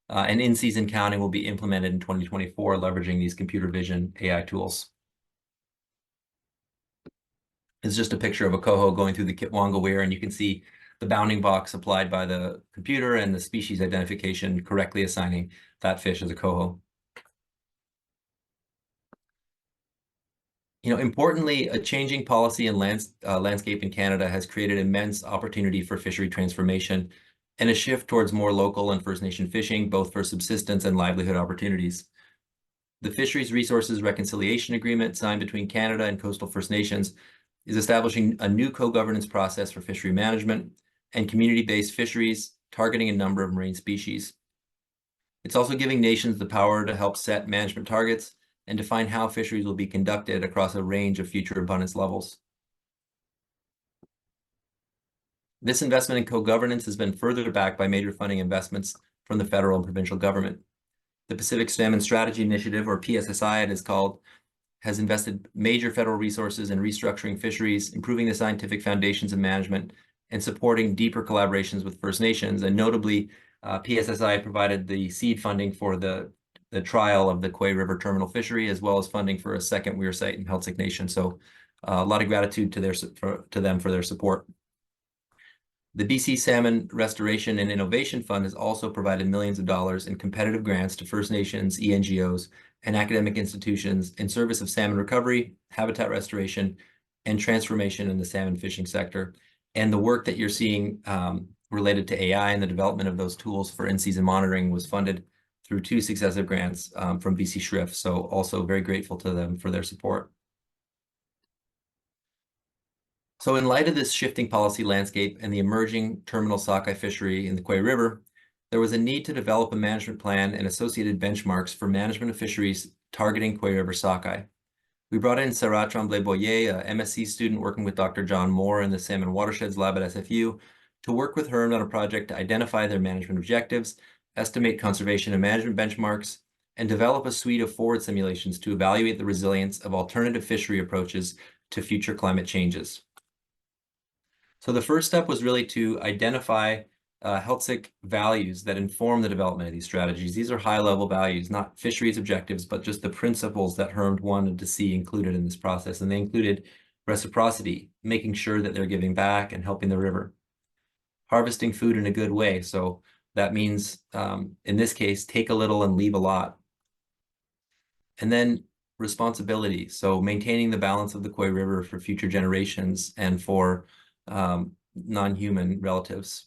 And in-season counting will be implemented in 2024, leveraging these computer vision AI tools. It's just a picture of a coho going through the Kitwanga Weir, and you can see the bounding box applied by the computer and the species identification correctly assigning that fish as a coho. Importantly, a changing policy and landscape in Canada has created immense opportunity for fishery transformation and a shift towards more local and First Nation fishing, both for subsistence and livelihood opportunities. The Fisheries Resources Reconciliation Agreement signed between Canada and coastal First Nations is establishing a new co-governance process for fishery management and community-based fisheries, targeting a number of marine species. It's also giving nations the power to help set management targets and define how fisheries will be conducted across a range of future abundance levels. This investment in co-governance has been further backed by major funding investments from the federal and provincial government. The Pacific Salmon Strategy Initiative, or PSSI it is called, has invested major federal resources in restructuring fisheries, improving the scientific foundations of management, and supporting deeper collaborations with First Nations. And notably, PSSI provided the seed funding for the trial of the Quay River terminal fishery, as well as funding for a second weir site in Healthsick Nation. So a lot of gratitude to them for their support. The BC Salmon Restoration and Innovation Fund has also provided millions of dollars in competitive grants to First Nations, ENGOs, and academic institutions in service of salmon recovery, habitat restoration, and transformation in the salmon fishing sector. And the work that you're seeing related to AI and the development of those tools for in-season monitoring was funded through 2 successive grants from BC Shrift. So also very grateful to them for their support. So in light of this shifting policy landscape and the emerging terminal sockeye fishery in the Quay River, there was a need to develop a management plan and associated benchmarks for management of fisheries targeting Quay River sockeye. We brought in Sarah Tremblay-Boyer, a MSc student working with Dr. John Moore in the Salmon Watersheds Lab at SFU, to work with her on a project to identify their management objectives, estimate conservation and management benchmarks, and develop a suite of forward simulations to evaluate the resilience of alternative fishery approaches to future climate changes. So the first step was really to identify Healthsick values that inform the development of these strategies. These are high-level values, not fisheries objectives, but just the principles that Herm wanted to see included in this process. And they included reciprocity, making sure that they're giving back and helping the river. Harvesting food in a good way. So that means, in this case, take a little and leave a lot. And then responsibility. So maintaining the balance of the Koi River for future generations and for non-human relatives.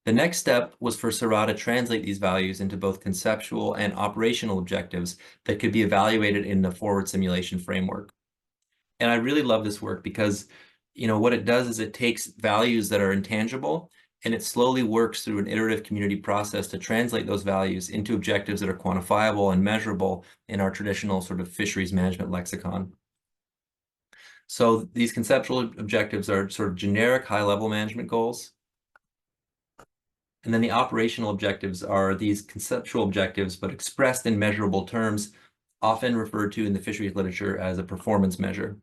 The next step was for Sorel to translate these values into both conceptual and operational objectives that could be evaluated in the forward simulation framework. And I really love this work because, you know, what it does is it takes values that are intangible and it slowly works through an iterative community process to translate those values into objectives that are quantifiable and measurable in our traditional sort of fisheries management lexicon. So these conceptual objectives are sort of generic high-level management goals. And then the operational objectives are these conceptual objectives, but expressed in measurable terms, often referred to in the fisheries literature as a performance measure.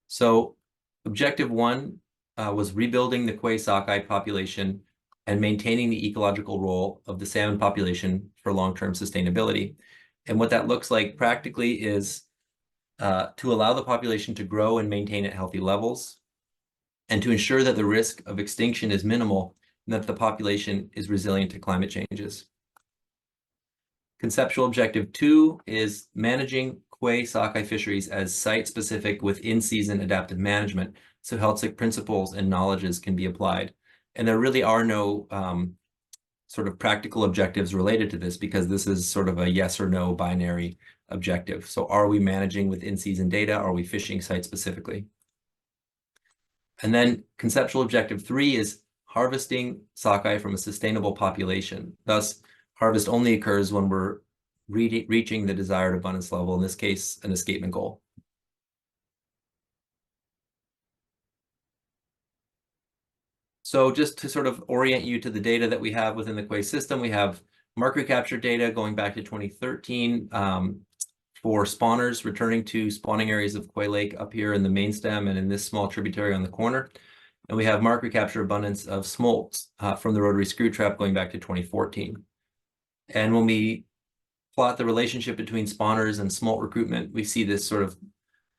So objective 1 was rebuilding the Koi sockeye population and maintaining the ecological role of the salmon population for long-term sustainability. And what that looks like practically is to allow the population to grow and maintain at healthy levels, and to ensure that the risk of extinction is minimal and that the population is resilient to climate changes. Conceptual objective 2 is managing Koi sockeye fisheries as site-specific with in-season adaptive management, so Healthsick principles and knowledges can be applied. And there really are no sort of practical objectives related to this because this is sort of a yes or no binary objective. So are we managing with in-season data? Are we fishing site-specifically? And then conceptual objective 3 is harvesting sockeye from a sustainable population. Thus, harvest only occurs when we're reaching the desired abundance level, in this case, an escapement goal. So just to sort of orient you to the data that we have within the Koi system, we have mark recapture data going back to 2013 for spawners returning to spawning areas of Koi Lake up here in the main stem and in this small tributary on the corner. And we have mark recapture abundance of smolts from the rotary screw trap going back to 2014. And when we plot the relationship between spawners and smolt recruitment, we see this sort of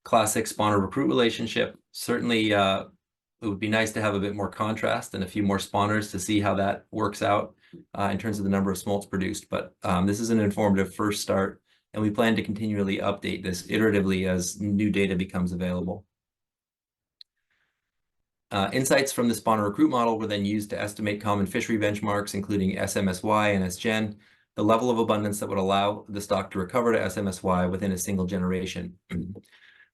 classic spawner recruit relationship. Certainly, it would be nice to have a bit more contrast and a few more spawners to see how that works out in terms of the number of smolts produced. But this is an informative first start, and we plan to continually update this iteratively as new data becomes available. Insights from the spawner recruit model were then used to estimate common fishery benchmarks, including SMSY and SGen, the level of abundance that would allow the stock to recover to SMSY within a single generation.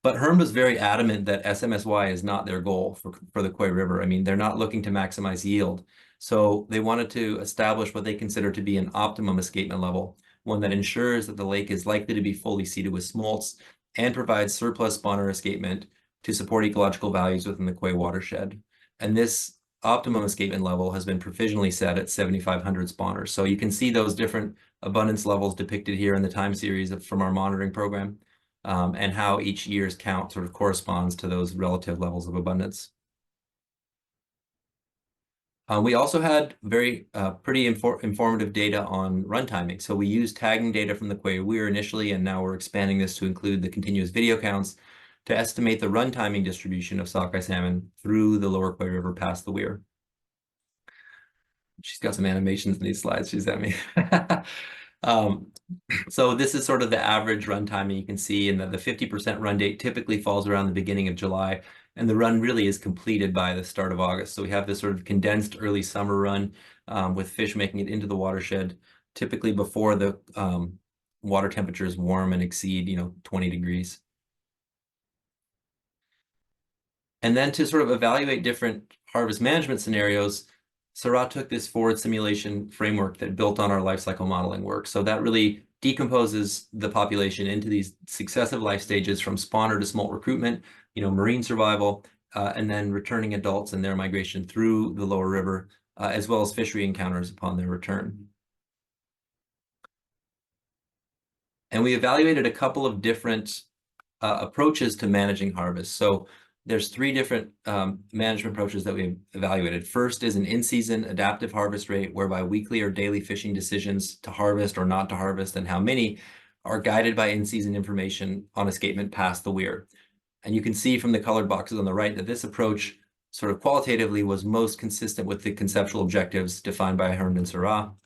But Herm was very adamant that SMSY is not their goal for the Koi River. I mean, they're not looking to maximize yield. So they wanted to establish what they consider to be an optimum escapement level, one that ensures that the lake is likely to be fully seeded with smolts and provides surplus spawner escapement to support ecological values within the Koi watershed. And this optimum escapement level has been provisionally set at 7,500 spawners. So you can see those different abundance levels depicted here in the time series from our monitoring program, and how each year's count sort of corresponds to those relative levels of abundance. We also had very pretty informative data on run timing. So we used tagging data from the Koi Weir initially, and now we're expanding this to include the continuous video counts to estimate the run timing distribution of sockeye salmon through the lower Koi River past the Weir. She's got some animations in these slides she sent me. So this is sort of the average run timing you can see, and the 50% run date typically falls around the beginning of July, and the run really is completed by the start of August. So we have this sort of condensed early summer run with fish making it into the watershed, typically before the water temperatures warm and exceed 20 degrees. And then to sort of evaluate different harvest management scenarios, Sorel took this forward simulation framework that built on our life cycle modeling work. So that really decomposes the population into these successive life stages from spawner to smolt recruitment, marine survival, and then returning adults and their migration through the lower river, as well as fishery encounters upon their return. And we evaluated a couple of different approaches to managing harvest. So there's three different management approaches that we've evaluated. First is an in-season adaptive harvest rate, whereby weekly or daily fishing decisions to harvest or not to harvest and how many are guided by in-season information on escapement past the weir. And you can see from the colored boxes on the right that this approach sort of qualitatively was most consistent with the conceptual objectives defined by Hurst and Sorel.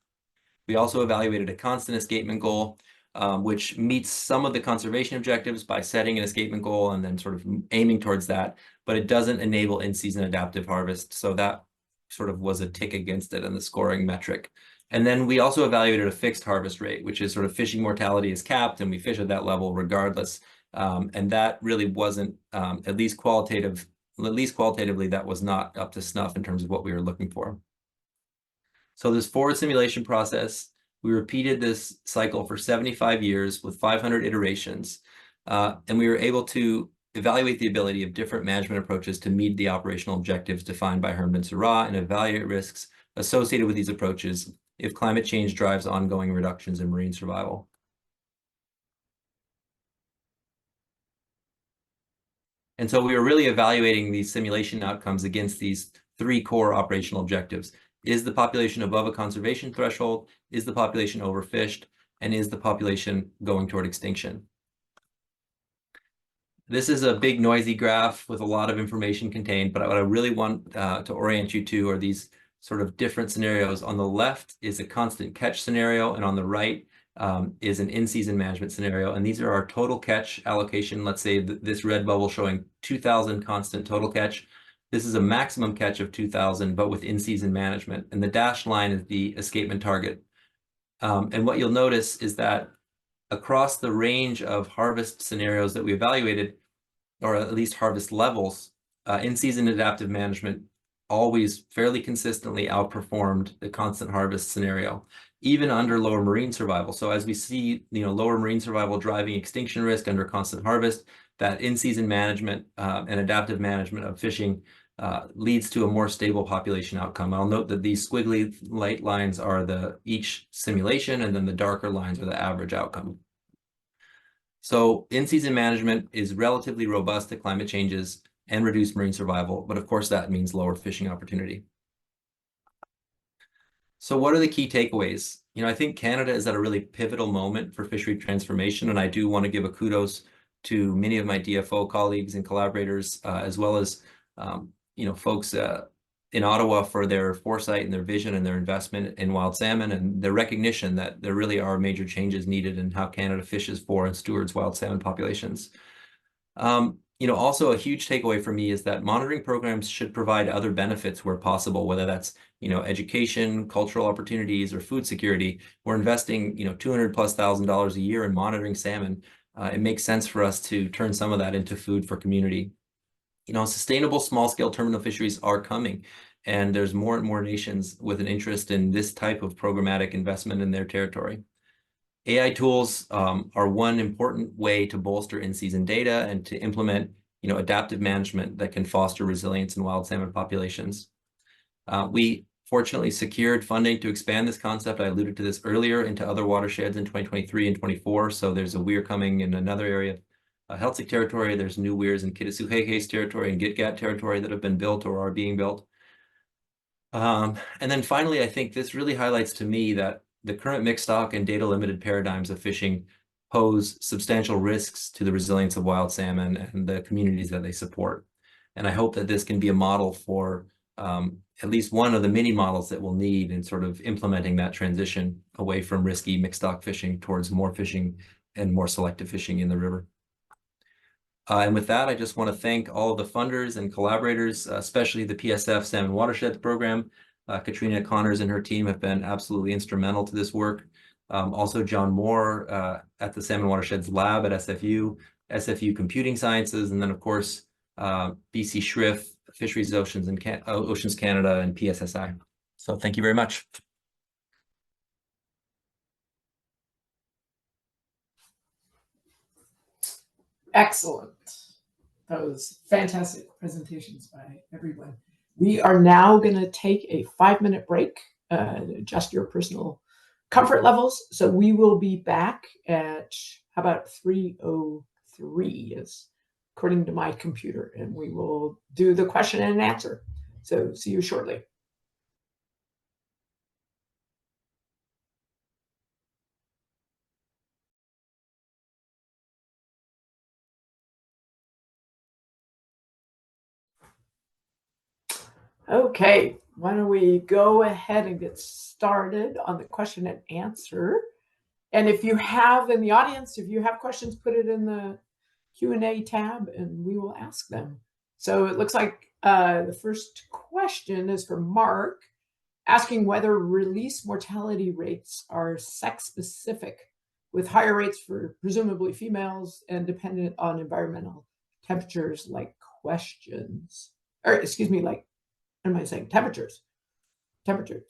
We also evaluated a constant escapement goal, which meets some of the conservation objectives by setting an escapement goal and then sort of aiming towards that, but it doesn't enable in-season adaptive harvest. So that sort of was a tick against it in the scoring metric. And then we also evaluated a fixed harvest rate, which is sort of fishing mortality is capped and we fish at that level regardless. And that really wasn't, at least qualitatively, that was not up to snuff in terms of what we were looking for. So this forward simulation process, we repeated this cycle for 75 years with 500 iterations, and we were able to evaluate the ability of different management approaches to meet the operational objectives defined by Hurst and Sorel and evaluate risks associated with these approaches if climate change drives ongoing reductions in marine survival. And so we were really evaluating these simulation outcomes against these three core operational objectives. Is the population above a conservation threshold? Is the population overfished? And is the population going toward extinction? This is a big noisy graph with a lot of information contained, but what I really want to orient you to are these sort of different scenarios. On the left is a constant catch scenario, and on the right is an in-season management scenario. And these are our total catch allocation. Let's say this red bubble showing 2,000 constant total catch. This is a maximum catch of 2,000, but with in-season management. And the dashed line is the escapement target. And what you'll notice is that across the range of harvest scenarios that we evaluated, or at least harvest levels, in-season adaptive management always fairly consistently outperformed the constant harvest scenario, even under lower marine survival. So as we see, lower marine survival driving extinction risk under constant harvest, that in-season management and adaptive management of fishing leads to a more stable population outcome. I'll note that these squiggly light lines are each simulation, and then the darker lines are the average outcome. So in-season management is relatively robust to climate changes and reduced marine survival, but of course that means lower fishing opportunity. So what are the key takeaways? I think Canada is at a really pivotal moment for fishery transformation, and I do want to give a kudos to many of my DFO colleagues and collaborators, as well as folks in Ottawa for their foresight and their vision and their investment in wild salmon and their recognition that there really are major changes needed in how Canada fishes for and stewards wild salmon populations. Also a huge takeaway for me is that monitoring programs should provide other benefits where possible, whether that's, education, cultural opportunities, or food security. We're investing, $200,000+ a year in monitoring salmon. It makes sense for us to turn some of that into food for community. Sustainable small-scale terminal fisheries are coming, and there's more and more nations with an interest in this type of programmatic investment in their territory. AI tools are one important way to bolster in-season data and to implement, adaptive management that can foster resilience in wild salmon populations. We fortunately secured funding to expand this concept. I alluded to this earlier, into other watersheds in 2023 and 24. So there's a weir coming in another area, Heiltsuk territory. There's new weirs in Kitasoo-Heikes territory and Gitgat territory that have been built or are being built. And then finally, I think this really highlights to me that the current mixed stock and data limited paradigms of fishing pose substantial risks to the resilience of wild salmon and the communities that they support. And I hope that this can be a model for at least one of the many models that we'll need in sort of implementing that transition away from risky mixed stock fishing towards more fishing and more selective fishing in the river. And with that, I just want to thank all of the funders and collaborators, especially the PSF Salmon Watersheds Program. Katrina Connors and her team have been absolutely instrumental to this work. Also John Moore at the Salmon Watersheds Lab at SFU, SFU Computing Sciences, and then of course, BC Schriff, Fisheries Oceans Canada, and PSSI. So thank you very much. Excellent. Those fantastic presentations by everyone. We are now going to take a 5-minute break, adjust your personal comfort levels. So we will be back at, how about 3:03 is according to my computer, and we will do the question and answer. So see you shortly. Okay, why don't we go ahead and get started on the question and answer. And if you have in the audience, if you have questions, put it in the Q&A tab and we will ask them. So it looks like the first question is for Mark, asking whether release mortality rates are sex specific, with higher rates for presumably females and dependent on environmental temperatures, like questions, or excuse me, like, what am I saying? Temperatures,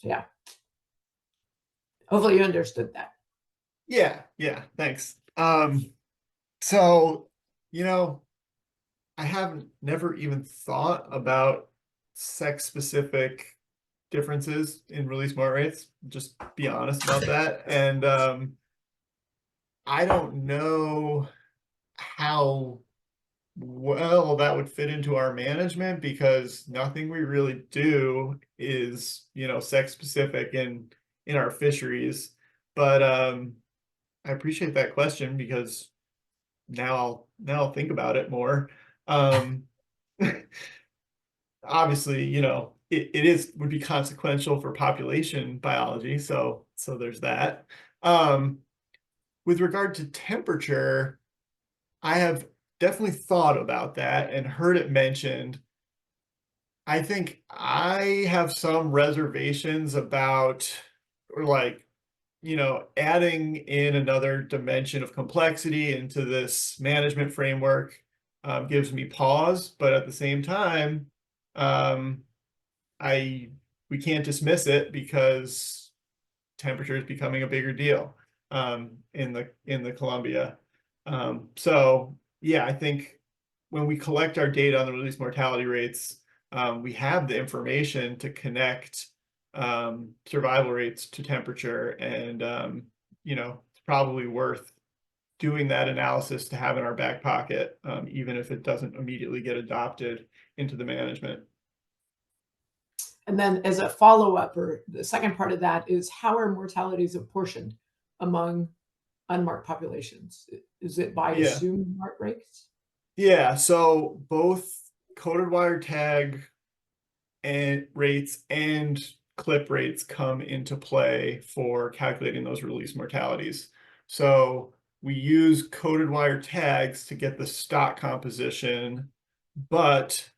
yeah. Hopefully you understood that. Yeah, thanks. So, I haven't never even thought about sex-specific differences in release mort rates, just be honest about that. And I don't know how well that would fit into our management, because nothing we really do is, sex specific in our fisheries. But I appreciate that question, because now I'll think about it more. Obviously, it would be consequential for population biology, so there's that. With regard to temperature, I have definitely thought about that and heard it mentioned. I think I have some reservations about, or like, adding in another dimension of complexity into this management framework gives me pause, but at the same time, we can't dismiss it, because temperature is becoming a bigger deal in the Columbia. So yeah, I think when we collect our data on the release mortality rates, we have the information to connect survival rates to temperature, and it's probably worth doing that analysis to have in our back pocket, even if it doesn't immediately get adopted into the management. And then as a follow-up, or the second part of that, is how are mortalities apportioned among unmarked populations? Is it by assumed mark rates? Yeah, so both coded wire tag and rates and clip rates come into play for calculating those release mortalities. So we use coded wire tags to get the stock composition, but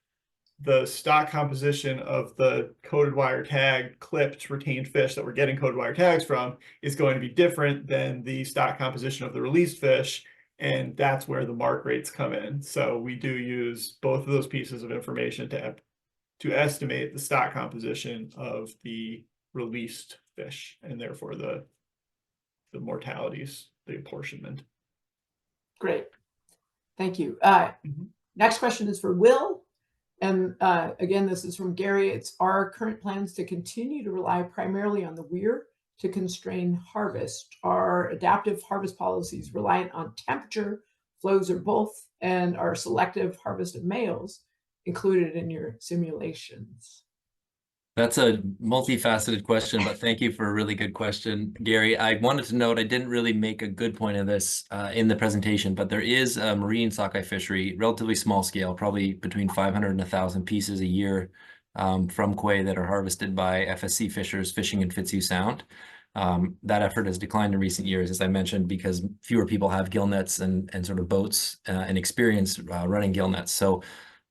the stock composition of the coded wire tag clipped retained fish that we're getting coded wire tags from is going to be different than the stock composition of the released fish, and that's where the mark rates come in. So we do use both of those pieces of information to estimate the stock composition of the released fish, and therefore the mortalities, the apportionment. Great, thank you. Next question is for Will. And again, this is from Gary. It's our current plans to continue to rely primarily on the weir to constrain harvest. Are adaptive harvest policies reliant on temperature, flows, or both? And are selective harvest of males included in your simulations? That's a multifaceted question, but thank you for a really good question, Gary. I wanted to note I didn't really make a good point of this in the presentation, but there is a marine sockeye fishery, relatively small scale, probably between 500 and 1,000 pieces a year from Quay, that are harvested by FSC fishers fishing in Fitzhugh Sound. That effort has declined in recent years, as I mentioned, because fewer people have gill nets and sort of boats and experience running gill nets. So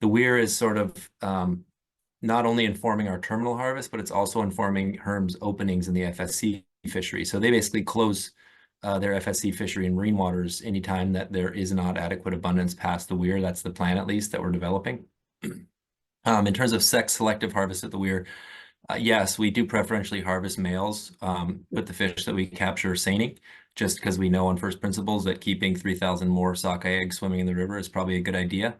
the weir is sort of not only informing our terminal harvest, but it's also informing HERM's openings in the FSC fishery. So they basically close their FSC fishery in marine waters anytime that there is not adequate abundance past the weir. That's the plan, at least, that we're developing. In terms of sex selective harvest at the weir, yes, we do preferentially harvest males with the fish that we capture seining, just because we know on first principles that keeping 3,000 more sockeye eggs swimming in the river is probably a good idea.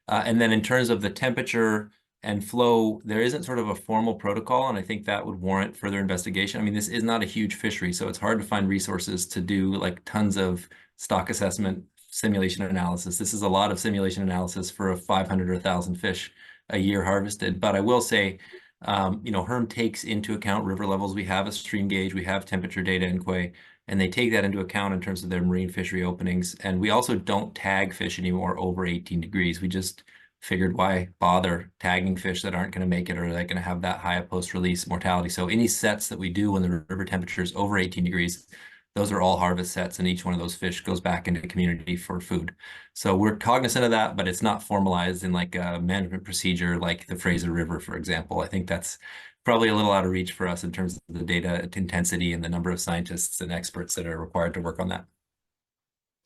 And then in terms of the temperature and flow, there isn't sort of a formal protocol, and I think that would warrant further investigation. I mean, this is not a huge fishery, so it's hard to find resources to do like tons of stock assessment simulation analysis. This is a lot of simulation analysis for a 500 or 1,000 fish a year harvested. But I will say, HERM takes into account river levels. We have a stream gauge, we have temperature data in Quay, and they take that into account in terms of their marine fishery openings. And we also don't tag fish anymore over 18 degrees. We just figured, why bother tagging fish that aren't going to make it, or they're going to have that high of post-release mortality. So any sets that we do when the river temperature is over 18 degrees, those are all harvest sets, and each one of those fish goes back into the community for food. So we're cognizant of that, but it's not formalized in like a management procedure like the Fraser River, for example. I think that's probably a little out of reach for us in terms of the data intensity and the number of scientists and experts that are required to work on that.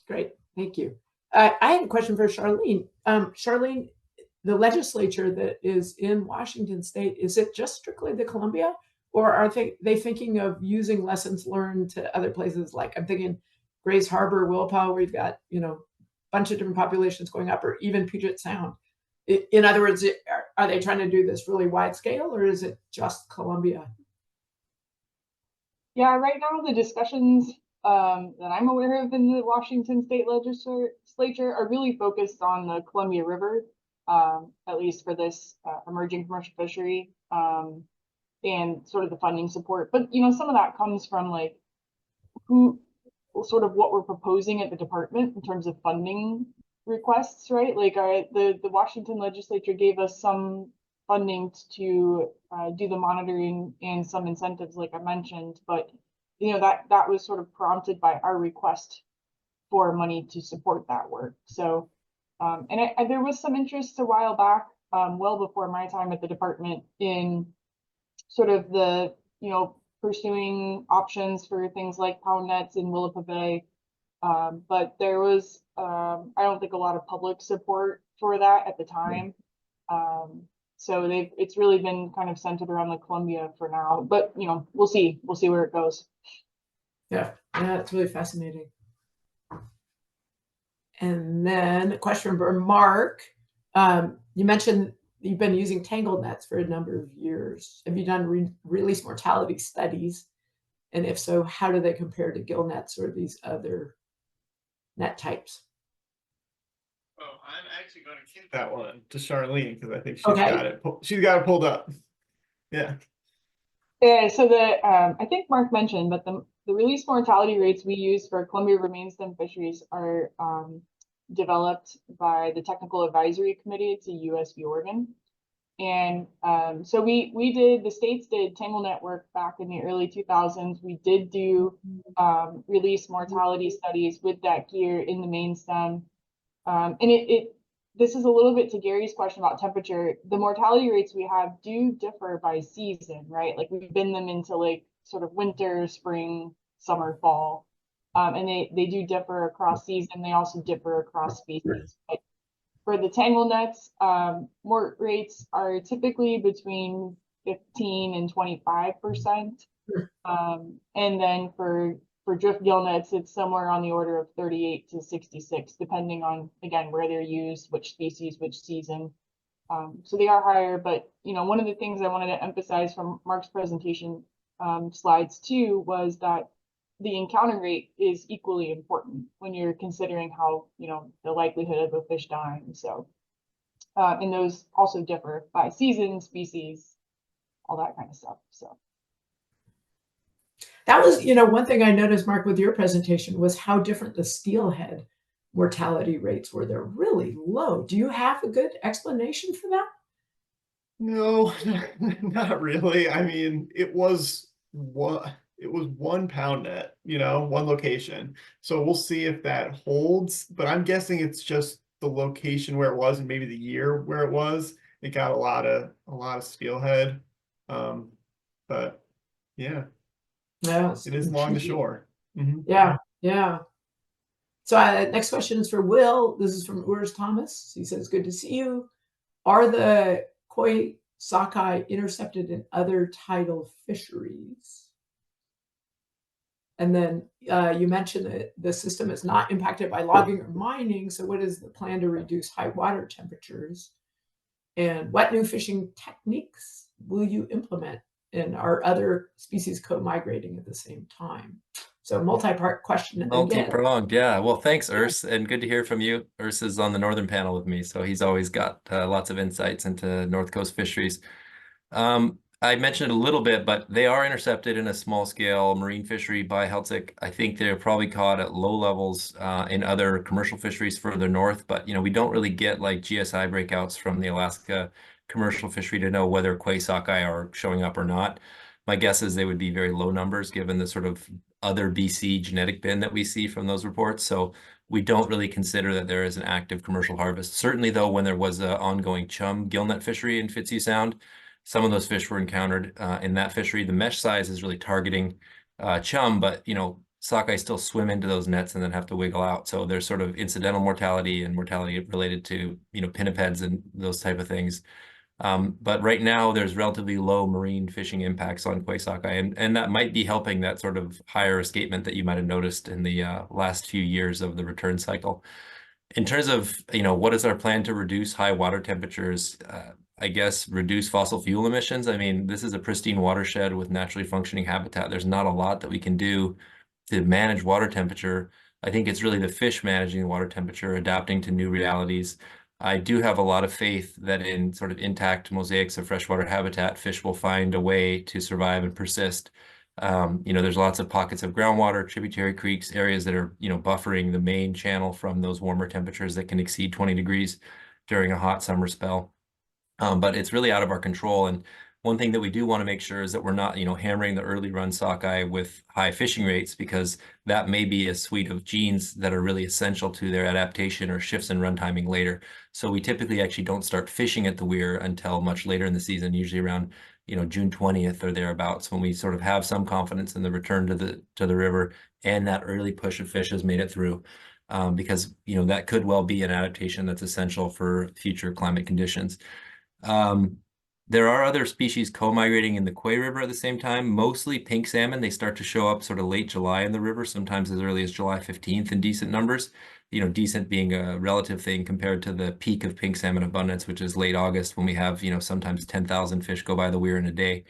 Great, thank you. I had a question for Charlene. Charlene, the legislature that is in Washington State, is it just strictly the Columbia, or are they thinking of using lessons learned to other places? Like I'm thinking Grays Harbor, Willapa, where you've got, a bunch of different populations going up, or even Puget Sound. In other words, are they trying to do this really wide scale, or is it just Columbia? Yeah, right now the discussions that I'm aware of in the Washington State Legislature are really focused on the Columbia River, at least for this emerging commercial fishery, and sort of the funding support. But some of that comes from like what we're proposing at the department in terms of funding requests, right? Like the Washington Legislature gave us some funding to do the monitoring and some incentives, like I mentioned, but that was sort of prompted by our request for money to support that work. So, and there was some interest a while back, well before my time at the department, in sort of the, pursuing options for things like pound nets in Willapa Bay. But there was, I don't think, a lot of public support for that at the time. So it's really been kind of centered around the Columbia for now, but we'll see where it goes. Yeah, it's really fascinating. And then a question for Mark. You mentioned you've been using tangled nets for a number of years. Have you done release mortality studies? And if so, how do they compare to gill nets or these other net types? Oh, I'm actually going to give that one to Charlene because I think she's Okay. got it. She's got it pulled up. Yeah. Yeah. So I think Mark mentioned, but the release mortality rates we use for Columbia River main stem fisheries are developed by the Technical Advisory Committee to USB Oregon. And so the states did tangle net work back in the early 2000s. We did do release mortality studies with that gear in the main stem. And this is a little bit to Gary's question about temperature. The mortality rates we have do differ by season, right? Like we bin them into like sort of winter, spring, summer, fall. And they do differ across season. They also differ across species. But for the tangle nets, mort rates are typically between 15 and 25%. And then for drift gill nets, it's somewhere on the order of 38 to 66, depending on, again, where they're used, which species, which season. So they are higher, but one of the things I wanted to emphasize from Mark's presentation slides too was that the encounter rate is equally important when you're considering how, the likelihood of a fish dying. So, and those also differ by season, species, all that kind of stuff. So. That was, one thing I noticed, Mark, with your presentation was how different the steelhead mortality rates were. They're really low. Do you have a good explanation for that? No, not really. I mean, it was one pound net, one location. So we'll see if that holds, but I'm guessing it's just the location where it was and maybe the year where it was. It got a lot of steelhead. But yeah. Yeah, It is along the shore. Mm-hmm. Yeah. So next question is for Will. This is from Urs Thomas. He says, good to see you. Are the koi sockeye intercepted in other tidal fisheries? And then you mentioned that the system is not impacted by logging or mining. So what is the plan to reduce high water temperatures? And what new fishing techniques will you implement? And are other species co-migrating at the same time? So multi-part question again. Multi-pronged, yeah. Well, thanks, Urs, and good to hear from you. Urs is on the northern panel with me, so he's always got lots of insights into North Coast fisheries. I mentioned it a little bit, but they are intercepted in a small-scale marine fishery by Heltzik. I think they're probably caught at low levels in other commercial fisheries further north, but we don't really get like GSI breakouts from the Alaska commercial fishery to know whether koi sockeye are showing up or not. My guess is they would be very low numbers given the sort of other BC genetic bin that we see from those reports. So we don't really consider that there is an active commercial harvest. Certainly, though, when there was an ongoing chum gillnet fishery in Fitzhugh Sound, some of those fish were encountered in that fishery. The mesh size is really targeting chum, but sockeye still swim into those nets and then have to wiggle out. So there's sort of incidental mortality and mortality related to pinnipeds and those type of things. But right now there's relatively low marine fishing impacts on koi sockeye, and that might be helping that sort of higher escapement that you might have noticed in the last few years of the return cycle. In terms of what is our plan to reduce high water temperatures, I guess reduce fossil fuel emissions. I mean, this is a pristine watershed with naturally functioning habitat. There's not a lot that we can do to manage water temperature. I think it's really the fish managing the water temperature, adapting to new realities. I do have a lot of faith that in sort of intact mosaics of freshwater habitat, fish will find a way to survive and persist. There's lots of pockets of groundwater, tributary creeks, areas that are, buffering the main channel from those warmer temperatures that can exceed 20 degrees during a hot summer spell. But it's really out of our control. And one thing that we do want to make sure is that we're not, hammering the early run sockeye with high fishing rates, because that may be a suite of genes that are really essential to their adaptation or shifts in run timing later. So we typically actually don't start fishing at the weir until much later in the season, usually around, June 20th or thereabouts, when we sort of have some confidence in the return to the river and that early push of fish has made it through. Because, that could well be an adaptation that's essential for future climate conditions. There are other species co-migrating in the Quay River at the same time, mostly pink salmon. They start to show up sort of late July in the river, sometimes as early as July 15th in decent numbers. Decent being a relative thing compared to the peak of pink salmon abundance, which is late August when we have, sometimes 10,000 fish go by the weir in a day.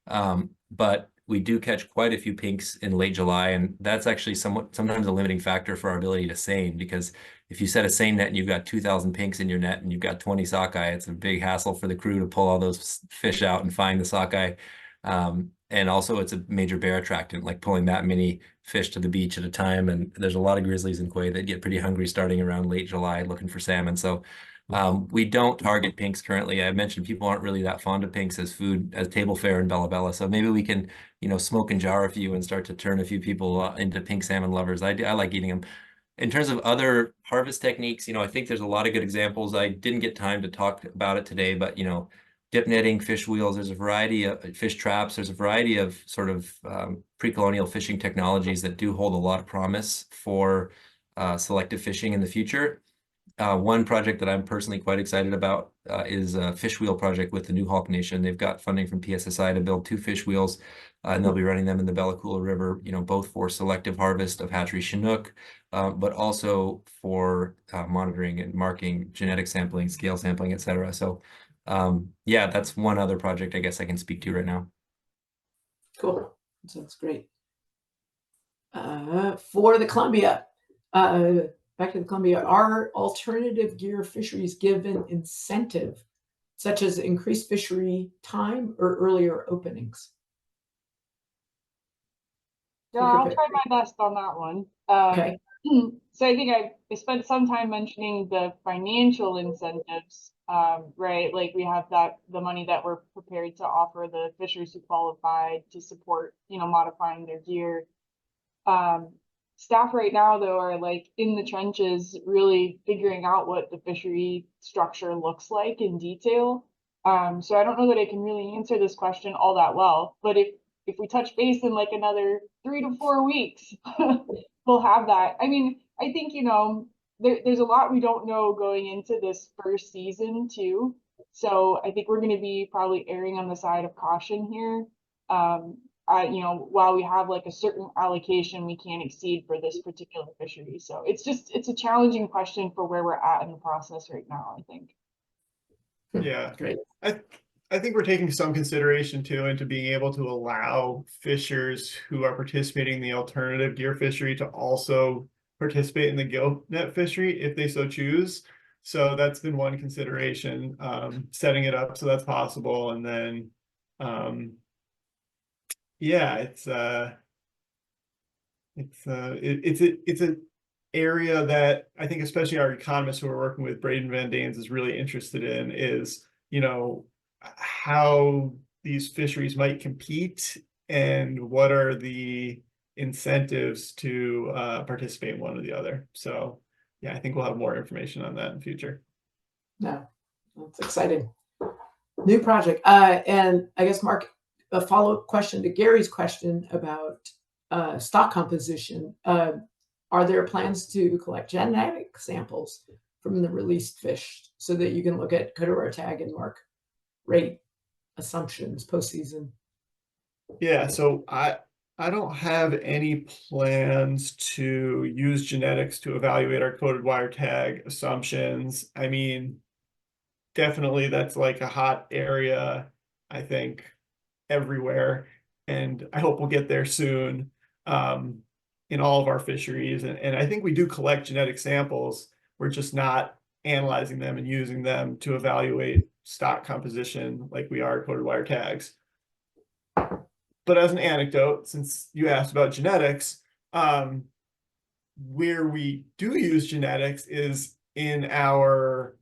But we do catch quite a few pinks in late July, and that's actually sometimes a limiting factor for our ability to seine, because if you set a seine net and you've got 2,000 pinks in your net and you've got 20 sockeye, it's a big hassle for the crew to pull all those fish out and find the sockeye. And also it's a major bear attractant, like pulling that many fish to the beach at a time. And there's a lot of grizzlies in Quay that get pretty hungry starting around late July looking for salmon. So we don't target pinks currently. I mentioned people aren't really that fond of pinks as food, as table fare in Bella Bella. So maybe we can, smoke and jar a few and start to turn a few people into pink salmon lovers. I like eating them. In terms of other harvest techniques, I think there's a lot of good examples. I didn't get time to talk about it today, but, dip netting, fish wheels, there's a variety of fish traps. There's a variety of sort of pre-colonial fishing technologies that do hold a lot of promise for selective fishing in the future. One project that I'm personally quite excited about is a fish wheel project with the New Hawk Nation. They've got funding from PSSI to build 2 fish wheels, and they'll be running them in the Bella Coola River, both for selective harvest of hatchery Chinook, but also for monitoring and marking, genetic sampling, scale sampling, et cetera. So yeah, that's one other project I guess I can speak to right now. Cool. Sounds great. For the Columbia, back to the Columbia, are alternative gear fisheries given incentive, such as increased fishery time or earlier openings? Yeah, I'll try my best on that one. Okay. So I think I spent some time mentioning the financial incentives, right? Like we have the money that we're prepared to offer the fishers who qualify to support, modifying their gear. Staff right now, though, are like in the trenches, really figuring out what the fishery structure looks like in detail. So I don't know that I can really answer this question all that well, but if we touch base in like another 3 to 4 weeks, we'll have that. I mean, I think, there's a lot we don't know going into this first season too. So I think we're going to be probably erring on the side of caution here. While we have like a certain allocation we can't exceed for this particular fishery. So it's a challenging question for where we're at in the process right now, I think. Yeah, Great. I think we're taking some consideration too into being able to allow fishers who are participating in the alternative gear fishery to also participate in the gill net fishery if they so choose. So that's been one consideration, setting it up so that's possible. And then, yeah, it's an area that I think especially our economists who are working with Braden Van Danes is really interested in is, you know, how these fisheries might compete and what are the incentives to participate in one or the other. So yeah, I think we'll have more information on that in the future. No, that's exciting. New project. And I guess, Mark, a follow-up question to Gary's question about stock composition. Are there plans to collect genetic samples from the released fish so that you can look at Kudawara tag and mark rate assumptions postseason? Yeah, so I don't have any plans to use genetics to evaluate our coded wire tag assumptions. I mean, definitely that's like a hot area, I think, everywhere. And I hope we'll get there soon in all of our fisheries. And I think we do collect genetic samples. We're just not analyzing them and using them to evaluate stock composition like we are coded wire tags. But as an anecdote, since you asked about genetics, where we do use genetics is in our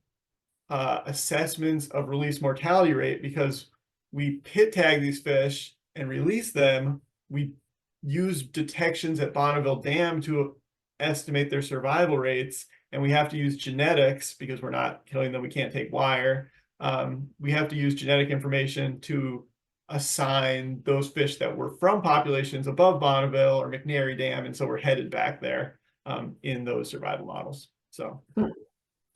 assessments of release mortality rate, because we pit tag these fish and release them. We use detections at Bonneville Dam to estimate their survival rates, and we have to use genetics because we're not killing them. We can't take wire. We have to use genetic information to assign those fish that were from populations above Bonneville or McNary Dam, and so we're headed back there in those survival models. So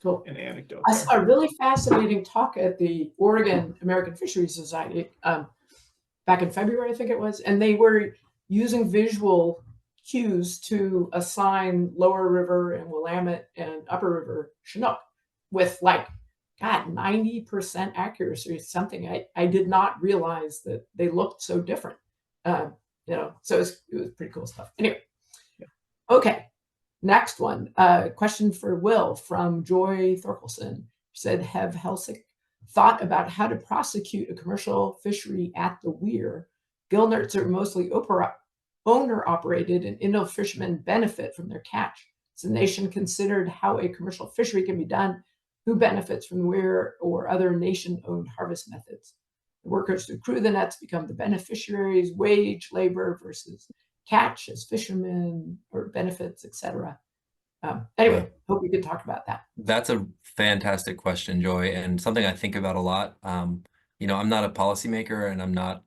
Cool. an anecdote I there. saw a really fascinating talk at the Oregon American Fisheries Society back in February, I think it was, and they were using visual cues to assign lower river and Willamette and upper river Chinook with like, God, 90% accuracy or something. I did not realize that they looked so different. You know, so it was pretty cool stuff. Anyway, okay. Next one, question for Will from Joy Thorkelson. Said, have Helsik thought about how to prosecute a commercial fishery at the weir? Gill nets are mostly owner-operated, and inland fishermen benefit from their catch. Has the nation considered how a commercial fishery can be done? Who benefits from the weir or other nation-owned harvest methods? The workers who crew the nets become the beneficiaries, wage labor versus catch as fishermen or benefits, etc. Anyway, hope we could talk about that. That's a fantastic question, Joy, and something I think about a lot. You know, I'm not a policymaker and I'm not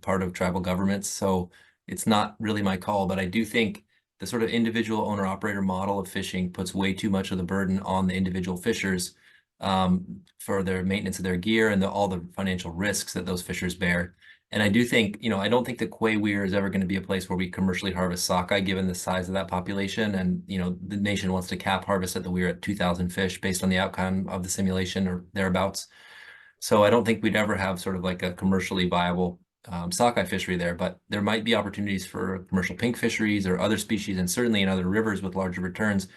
part of tribal governments, so it's not really my call, but I do think the sort of individual owner-operator model of fishing puts way too much of the burden on the individual fishers for their maintenance of their gear and all the financial risks that those fishers bear. And I do think, you know, I don't think the Quay Weir is ever going to be a place where we commercially harvest sockeye, given the size of that population. And, you know, the nation wants to cap harvest at the weir at 2,000 fish based on the outcome of the simulation or thereabouts. So I don't think we'd ever have sort of like a commercially viable sockeye fishery there, but there might be opportunities for commercial pink fisheries or other species, and certainly in other rivers with larger returns.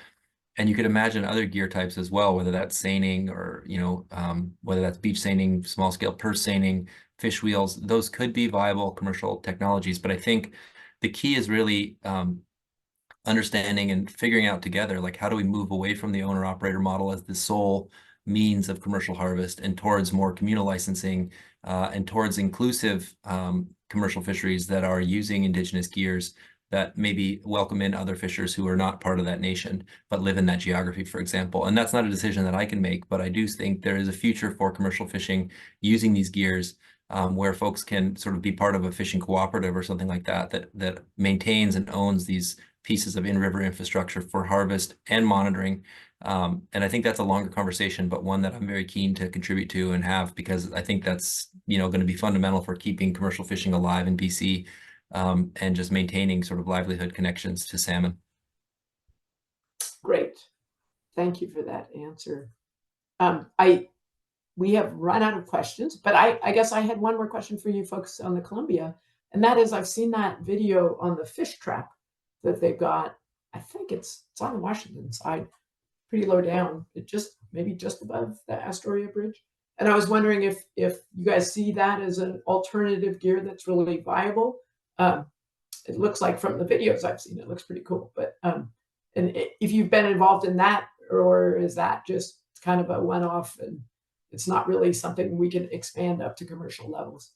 And you could imagine other gear types as well, whether that's seining or, you know, whether that's beach seining, small scale purse seining, fish wheels. Those could be viable commercial technologies. But I think the key is really understanding and figuring out together, like, how do we move away from the owner operator model as the sole means of commercial harvest and towards more communal licensing and towards inclusive commercial fisheries that are using indigenous gears that maybe welcome in other fishers who are not part of that nation, but live in that geography, for example. And that's not a decision that I can make, but I do think there is a future for commercial fishing using these gears where folks can sort of be part of a fishing cooperative or something like that, that maintains and owns these pieces of in-river infrastructure for harvest and monitoring. And I think that's a longer conversation, but one that I'm very keen to contribute to and have, because I think that's, you know, going to be fundamental for keeping commercial fishing alive in BC. And just maintaining sort of livelihood connections to salmon. Great. Thank you for that answer. I we have run out of questions, but I guess I had one more question for you folks on the Columbia, and that is I've seen that video on the fish trap that they've got. I think it's on the Washington side, pretty low down, maybe just above the Astoria Bridge. And I was wondering if you guys see that as an alternative gear that's really viable. It looks like from the videos I've seen, it looks pretty cool. But if you've been involved in that, or is that just kind of a one-off and it's not really something we can expand up to commercial levels?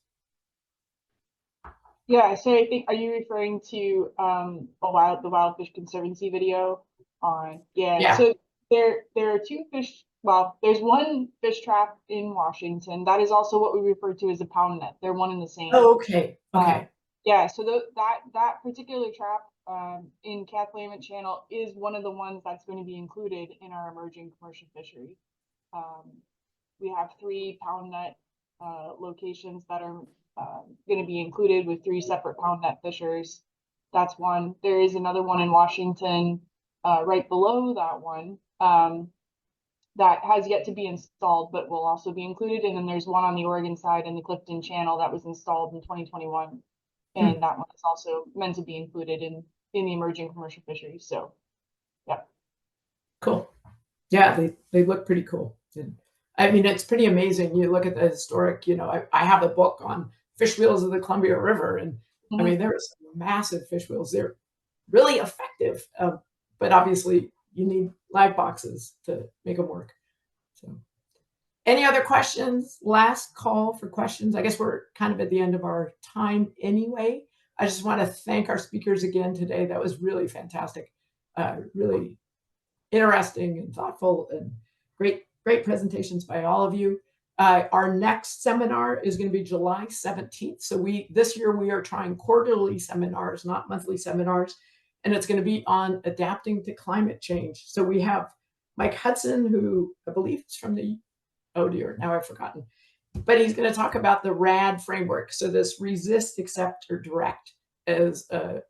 Yeah, so I think, are you referring to the Wild Fish Conservancy video on? Yeah. So there are two fish. Well, there's one fish trap in Washington. That is also what we refer to as a pound net. They're one and the same. Oh, okay. Okay. Yeah, so that particular trap in Kathlament Channel is one of the ones that's going to be included in our emerging commercial fishery. We have 3 pound net locations that are going to be included with 3 separate pound net fishers. That's one. There is another one in Washington right below that one that has yet to be installed, but will also be included. And then there's one on the Oregon side in the Clifton Channel that was installed in 2021. And that one is also meant to be included in the emerging commercial fisheries. So, yeah. Cool. Yeah, they look pretty cool. And I mean, it's pretty amazing. You look at the historic, I have a book on fish wheels of the Columbia River. And I mean, there are some massive fish wheels. They're really effective. But obviously, you need live boxes to make them work. So, any other questions? Last call for questions. I guess we're kind of at the end of our time anyway. I just want to thank our speakers again today. That was really fantastic. Really interesting and thoughtful and great presentations by all of you. Our next seminar is going to be July 17th. So this year we are trying quarterly seminars, not monthly seminars. And it's going to be on adapting to climate change. So we have Mike Hudson, who I believe is from the, oh dear, now I've forgotten. But he's going to talk about the RAD framework. So this resist, accept, or direct as a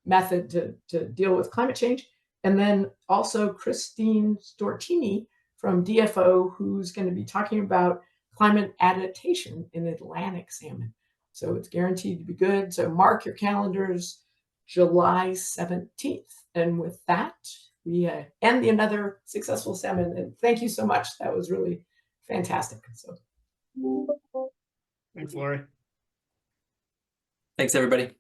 method to deal with climate change. And then also Christine Storcini from DFO, who's going to be talking about climate adaptation in Atlantic salmon. So it's guaranteed to be good. So mark your calendars, July 17th. And with that, we end another successful salmon. And thank you so much. That was really fantastic. So Thanks, Lori. Thanks, everybody.